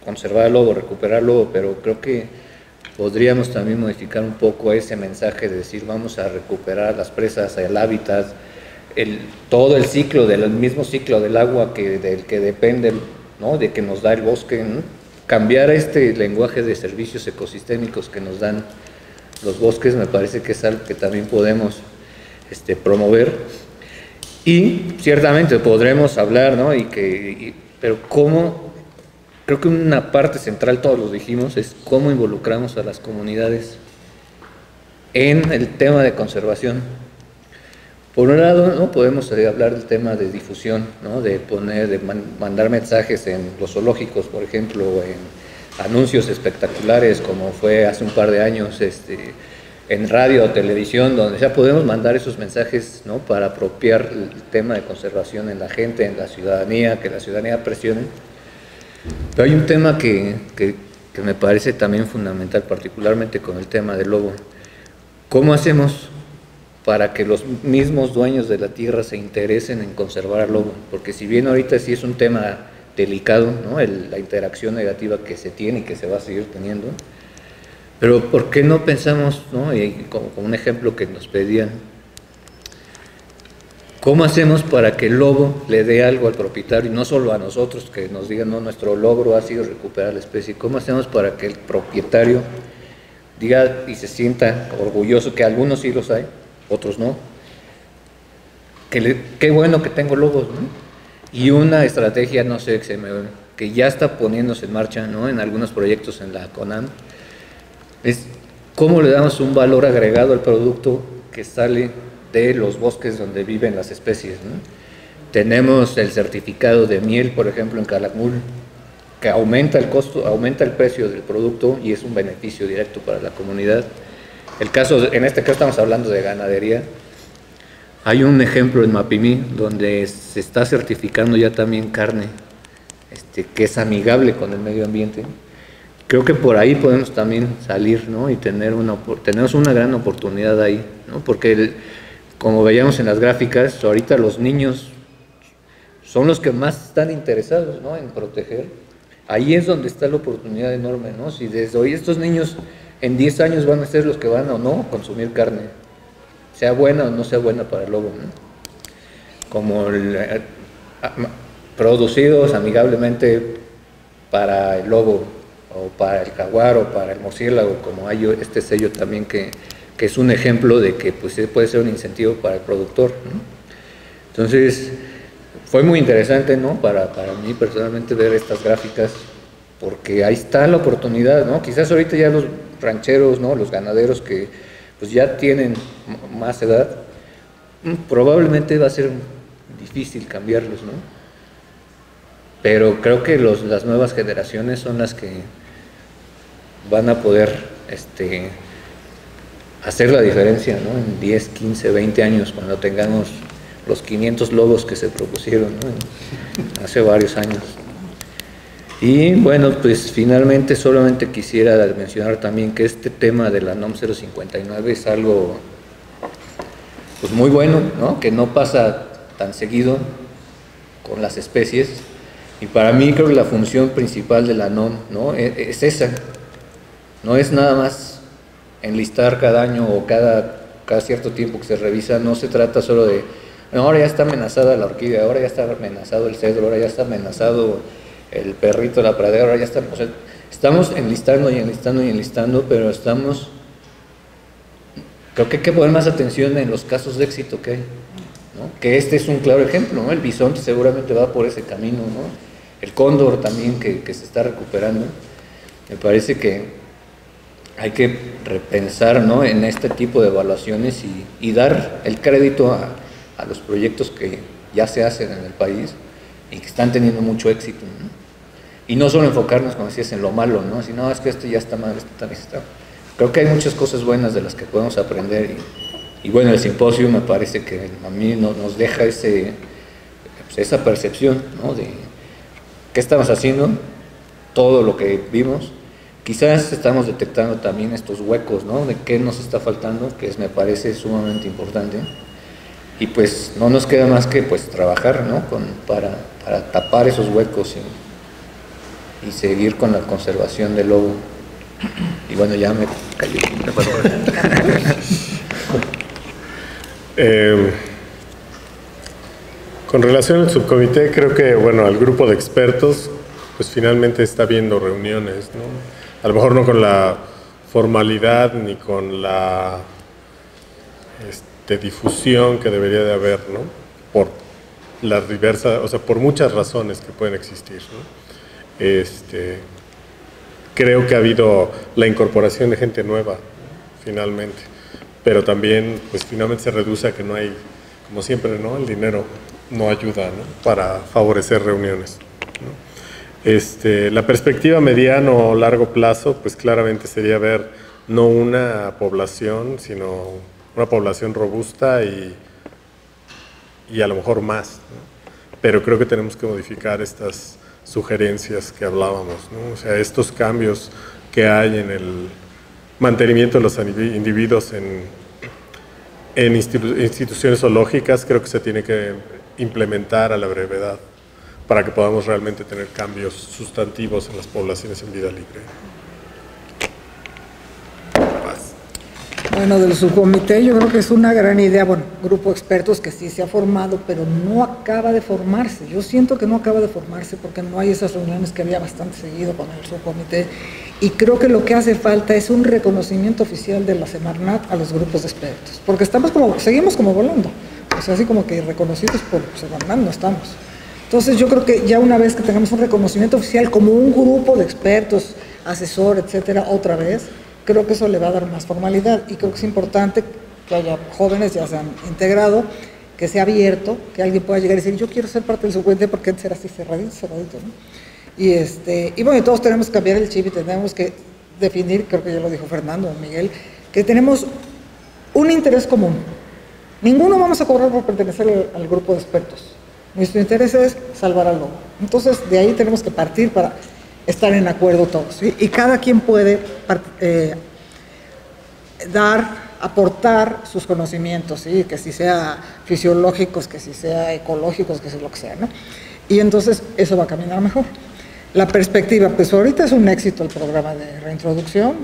conservar el lobo, recuperar el lobo, pero creo que podríamos también modificar un poco ese mensaje de decir vamos a recuperar las presas, el hábitat, todo el ciclo, del mismo ciclo del agua del que depende, ¿no? De que nos da el bosque, ¿no? Cambiar este lenguaje de servicios ecosistémicos que nos dan los bosques me parece que es algo que también podemos promover, y ciertamente podremos hablar, ¿no? Pero cómo, creo que una parte central, todos lo dijimos, es cómo involucramos a las comunidades en el tema de conservación. Por un lado, ¿no? Podemos hablar del tema de difusión, ¿no? De mandar mensajes en los zoológicos, por ejemplo, en anuncios espectaculares, como fue hace un par de años, en radio o televisión, donde ya podemos mandar esos mensajes, ¿no? Para apropiar el tema de conservación en la gente, en la ciudadanía, que la ciudadanía presione. Pero hay un tema que me parece también fundamental, particularmente con el tema del lobo. ¿Cómo hacemos para que los mismos dueños de la tierra se interesen en conservar al lobo? Porque si bien ahorita sí es un tema delicado, ¿no? La interacción negativa que se tiene y que se va a seguir teniendo, pero ¿por qué no pensamos, ¿no? Y como un ejemplo que nos pedían, ¿cómo hacemos para que el lobo le dé algo al propietario y no solo a nosotros, que nos digan, no, nuestro logro ha sido recuperar la especie? ¿Cómo hacemos para que el propietario diga y se sienta orgulloso, que algunos sí los hay, otros no, qué bueno que tengo lobos, ¿no? Y una estrategia, no sé, que ya está poniéndose en marcha, ¿no? En algunos proyectos en la CONAM, es cómo le damos un valor agregado al producto que sale de los bosques donde viven las especies, ¿no? Tenemos el certificado de miel, por ejemplo, en Calakmul, que aumenta el costo, aumenta el precio del producto y es un beneficio directo para la comunidad. En este caso estamos hablando de ganadería. Hay un ejemplo en Mapimí donde se está certificando ya también carne que es amigable con el medio ambiente. Creo que por ahí podemos también salir, ¿no? Y tenemos una gran oportunidad ahí, ¿no? Porque como veíamos en las gráficas, ahorita los niños son los que más están interesados, ¿no? En proteger. Ahí es donde está la oportunidad enorme, ¿no? Si desde hoy estos niños en 10 años van a ser los que van o no consumir carne, sea buena o no sea buena para el lobo, ¿no? Como producidos amigablemente para el lobo, o para el jaguar, o para el murciélago, como hay este sello también que es un ejemplo de que pues, puede ser un incentivo para el productor, ¿no? Entonces, fue muy interesante, ¿no? Para mí personalmente ver estas gráficas, porque ahí está la oportunidad, ¿no? Quizás ahorita ya los rancheros, ¿no? Los ganaderos que pues ya tienen más edad, probablemente va a ser difícil cambiarlos, ¿no? Pero creo que las nuevas generaciones son las que van a poder hacer la diferencia, ¿no? En 10, 15, 20 años, cuando tengamos los 500 lobos que se propusieron, ¿no? Hace varios años. Y bueno, pues finalmente solamente quisiera mencionar también que este tema de la NOM 059 es algo pues muy bueno, ¿no? Que no pasa tan seguido con las especies, y para mí creo que la función principal de la NOM, ¿no? Es esa, no es nada más enlistar cada año o cada cierto tiempo que se revisa. No se trata solo de, no, ahora ya está amenazada la orquídea, ahora ya está amenazado el cedro, ahora ya está amenazado el perrito de la pradera, ahora ya está, o sea, estamos enlistando y enlistando y enlistando, pero creo que hay que poner más atención en los casos de éxito que hay, ¿no? Que este es un claro ejemplo, ¿no? El bisonte seguramente va por ese camino, ¿no? El cóndor también que se está recuperando. Me parece que hay que repensar, ¿no? En este tipo de evaluaciones y dar el crédito a los proyectos que ya se hacen en el país y que están teniendo mucho éxito, ¿no? Y no solo enfocarnos, como decías, en lo malo, ¿no? Si no, es que esto ya está mal, esto también está. Creo que hay muchas cosas buenas de las que podemos aprender y bueno, el simposio me parece que a mí nos deja esa percepción, ¿no? De qué estamos haciendo, todo lo que vimos. Quizás estamos detectando también estos huecos, ¿no? De qué nos está faltando, que me parece sumamente importante. Y pues no nos queda más que pues trabajar, ¿no? Para tapar esos huecos y seguir con la conservación del lobo. Y bueno, ya me cayó. Con relación al subcomité, creo que, bueno, el grupo de expertos, pues finalmente está viendo reuniones, ¿no? A lo mejor no con la formalidad ni con la difusión que debería de haber, ¿no? Por las diversas, o sea, por muchas razones que pueden existir, ¿no? Creo que ha habido la incorporación de gente nueva, finalmente, pero también, pues finalmente se reduce a que no hay, como siempre, ¿no? El dinero no ayuda, ¿no? Para favorecer reuniones, ¿no? La perspectiva mediano o largo plazo, pues claramente sería ver no una población, sino una población robusta y a lo mejor más, ¿no? Pero creo que tenemos que modificar estas sugerencias que hablábamos, ¿no? O sea, estos cambios que hay en el mantenimiento de los individuos en instituciones zoológicas, creo que se tiene que implementar a la brevedad para que podamos realmente tener cambios sustantivos en las poblaciones en vida libre. Bueno, del subcomité yo creo que es una gran idea, bueno, grupo de expertos que sí se ha formado, pero no acaba de formarse. Yo siento que no acaba de formarse porque no hay esas reuniones que había bastante seguido con el subcomité y creo que lo que hace falta es un reconocimiento oficial de la Semarnat a los grupos de expertos, porque seguimos como volando, o sea, así como que reconocidos por Semarnat no estamos. Entonces yo creo que ya una vez que tengamos un reconocimiento oficial como un grupo de expertos, asesor, etcétera, otra vez, creo que eso le va a dar más formalidad y creo que es importante que haya jóvenes, ya se han integrado, que sea abierto, que alguien pueda llegar y decir, yo quiero ser parte del subcomité porque antes era así cerradito, ¿no? Y bueno, todos tenemos que cambiar el chip y tenemos que definir, creo que ya lo dijo Fernando o Miguel, que tenemos un interés común. Ninguno vamos a cobrar por pertenecer al grupo de expertos. Nuestro interés es salvar al lobo. Entonces, de ahí tenemos que partir para estar en acuerdo todos, ¿sí? Y cada quien puede aportar sus conocimientos, ¿sí? Que si sea fisiológicos, que si sea ecológicos, que sea lo que sea, ¿no? Y entonces eso va a caminar mejor. La perspectiva, pues ahorita es un éxito el programa de reintroducción,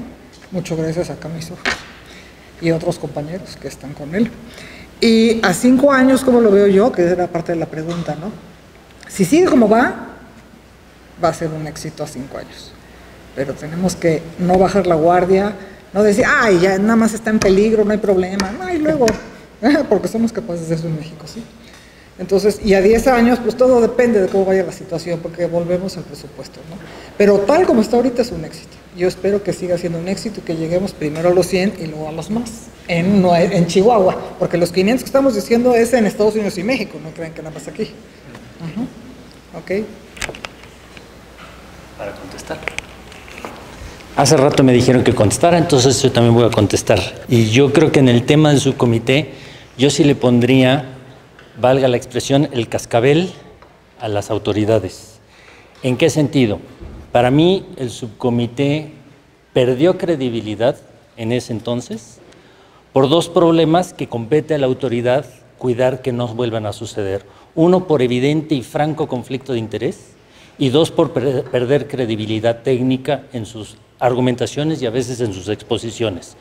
muchas gracias a Camiso y otros compañeros que están con él. Y a 5 años, como lo veo yo, que era parte de la pregunta, ¿no? Si sigue como va a ser un éxito a 5 años. Pero tenemos que no bajar la guardia, no decir, ay, ya nada más está en peligro, no hay problema, no, y luego, porque somos capaces de eso en México, ¿sí? Entonces, y a 10 años, pues todo depende de cómo vaya la situación, porque volvemos al presupuesto, ¿no? Pero tal como está ahorita es un éxito. Yo espero que siga siendo un éxito y que lleguemos primero a los 100 y luego a los más, en Chihuahua, porque los 500 que estamos diciendo es en Estados Unidos y México, no crean que nada más aquí. Ok. Para contestar. Hace rato me dijeron que contestara, entonces yo también voy a contestar. Y yo creo que en el tema del subcomité, yo sí le pondría, valga la expresión, el cascabel a las autoridades. ¿En qué sentido? Para mí, el subcomité perdió credibilidad en ese entonces por 2 problemas que compete a la autoridad cuidar que no vuelvan a suceder. 1, por evidente y franco conflicto de interés, y 2, por perder credibilidad técnica en sus argumentaciones y a veces en sus exposiciones.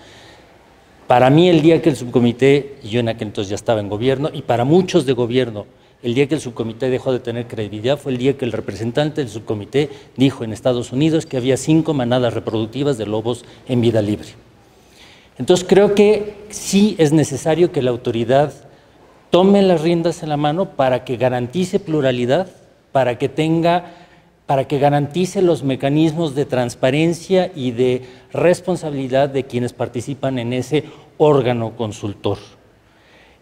Para mí, el día que el subcomité, y yo en aquel entonces ya estaba en gobierno, y para muchos de gobierno, el día que el subcomité dejó de tener credibilidad fue el día que el representante del subcomité dijo en Estados Unidos que había 5 manadas reproductivas de lobos en vida libre. Entonces creo que sí es necesario que la autoridad tome las riendas en la mano para que garantice pluralidad, para que garantice los mecanismos de transparencia y de responsabilidad de quienes participan en ese órgano consultor.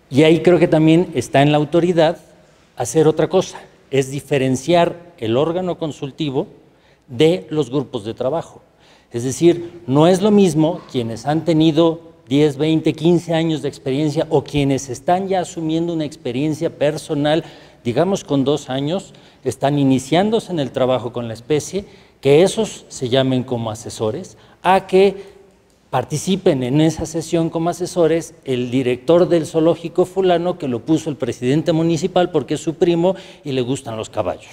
Y ahí creo que también está en la autoridad hacer otra cosa, es diferenciar el órgano consultivo de los grupos de trabajo. Es decir, no es lo mismo quienes han tenido 10, 20, 15 años de experiencia o quienes están ya asumiendo una experiencia personal, digamos con 2 años, están iniciándose en el trabajo con la especie, que esos se llamen como asesores, a que participen en esa sesión como asesores el director del zoológico fulano que lo puso el presidente municipal porque es su primo y le gustan los caballos.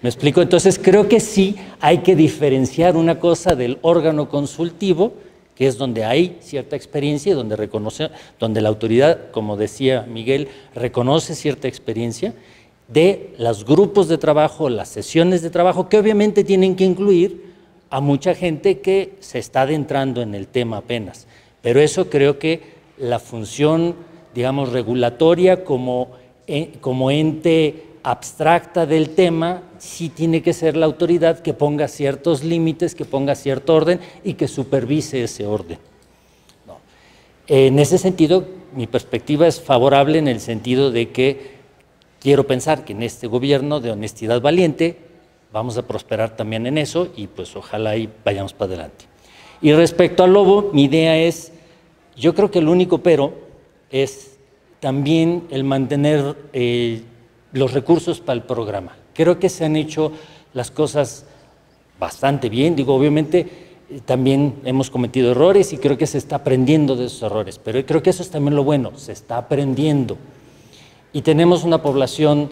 ¿Me explico? Entonces creo que sí hay que diferenciar una cosa del órgano consultivo, que es donde hay cierta experiencia y donde la autoridad, como decía Miguel, reconoce cierta experiencia, de los grupos de trabajo, las sesiones de trabajo, que obviamente tienen que incluir a mucha gente que se está adentrando en el tema apenas. Pero eso creo que la función, digamos, regulatoria como ente abstracta del tema, sí tiene que ser la autoridad que ponga ciertos límites, que ponga cierto orden y que supervise ese orden. No. En ese sentido, mi perspectiva es favorable en el sentido de que quiero pensar que en este gobierno de honestidad valiente vamos a prosperar también en eso y pues ojalá ahí vayamos para adelante. Y respecto al lobo, mi idea es, yo creo que el único pero es también el mantener los recursos para el programa. Creo que se han hecho las cosas bastante bien, digo, obviamente también hemos cometido errores y creo que se está aprendiendo de esos errores, pero creo que eso es también lo bueno, se está aprendiendo. Y tenemos una población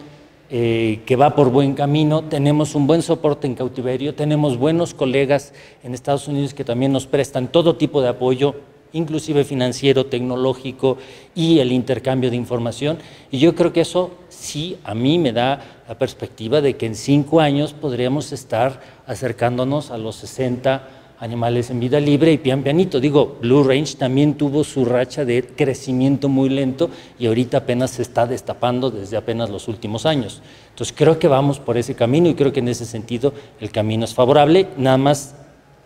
que va por buen camino, tenemos un buen soporte en cautiverio, tenemos buenos colegas en Estados Unidos que también nos prestan todo tipo de apoyo, inclusive financiero, tecnológico y el intercambio de información. Y yo creo que eso sí a mí me da la perspectiva de que en 5 años podríamos estar acercándonos a los 60 animales en vida libre y pian pianito. Digo, Blue Range también tuvo su racha de crecimiento muy lento y ahorita apenas se está destapando desde apenas los últimos años. Entonces creo que vamos por ese camino y creo que en ese sentido el camino es favorable. Nada más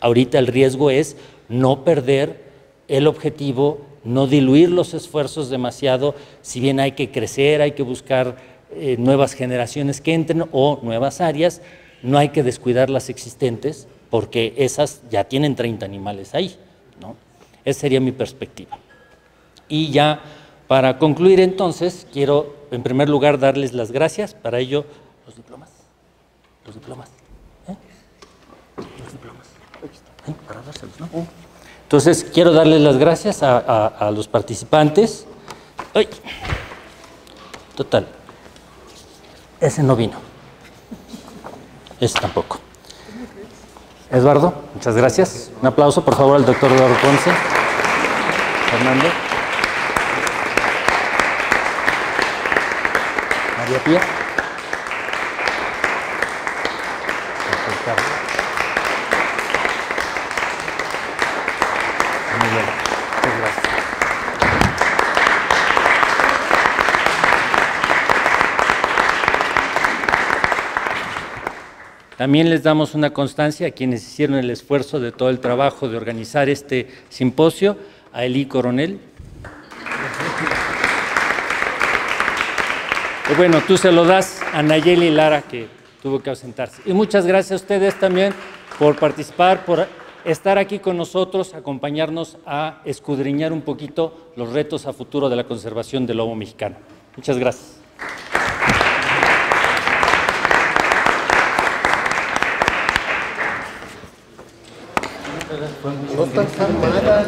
ahorita el riesgo es no perder el objetivo, no diluir los esfuerzos demasiado, si bien hay que crecer, hay que buscar nuevas generaciones que entren o nuevas áreas, no hay que descuidar las existentes, porque esas ya tienen 30 animales ahí, ¿no? Esa sería mi perspectiva. Y ya para concluir entonces, quiero en primer lugar darles las gracias, para ello los diplomas, los diplomas, para dárselos, ¿no? Entonces quiero darles las gracias a los participantes. ¡Ay! Total, ese no vino, ese tampoco. Eduardo, muchas gracias. Un aplauso, por favor, al doctor Eduardo Ponce. Fernando. María Pía. Miguel. Muchas gracias. También les damos una constancia a quienes hicieron el esfuerzo de todo el trabajo de organizar este simposio, a Eli Coronel. Y bueno, tú se lo das a Nayeli Lara, que tuvo que ausentarse. Y muchas gracias a ustedes también por participar, por estar aquí con nosotros, acompañarnos a escudriñar un poquito los retos a futuro de la conservación del lobo mexicano. Muchas gracias. No están armadas.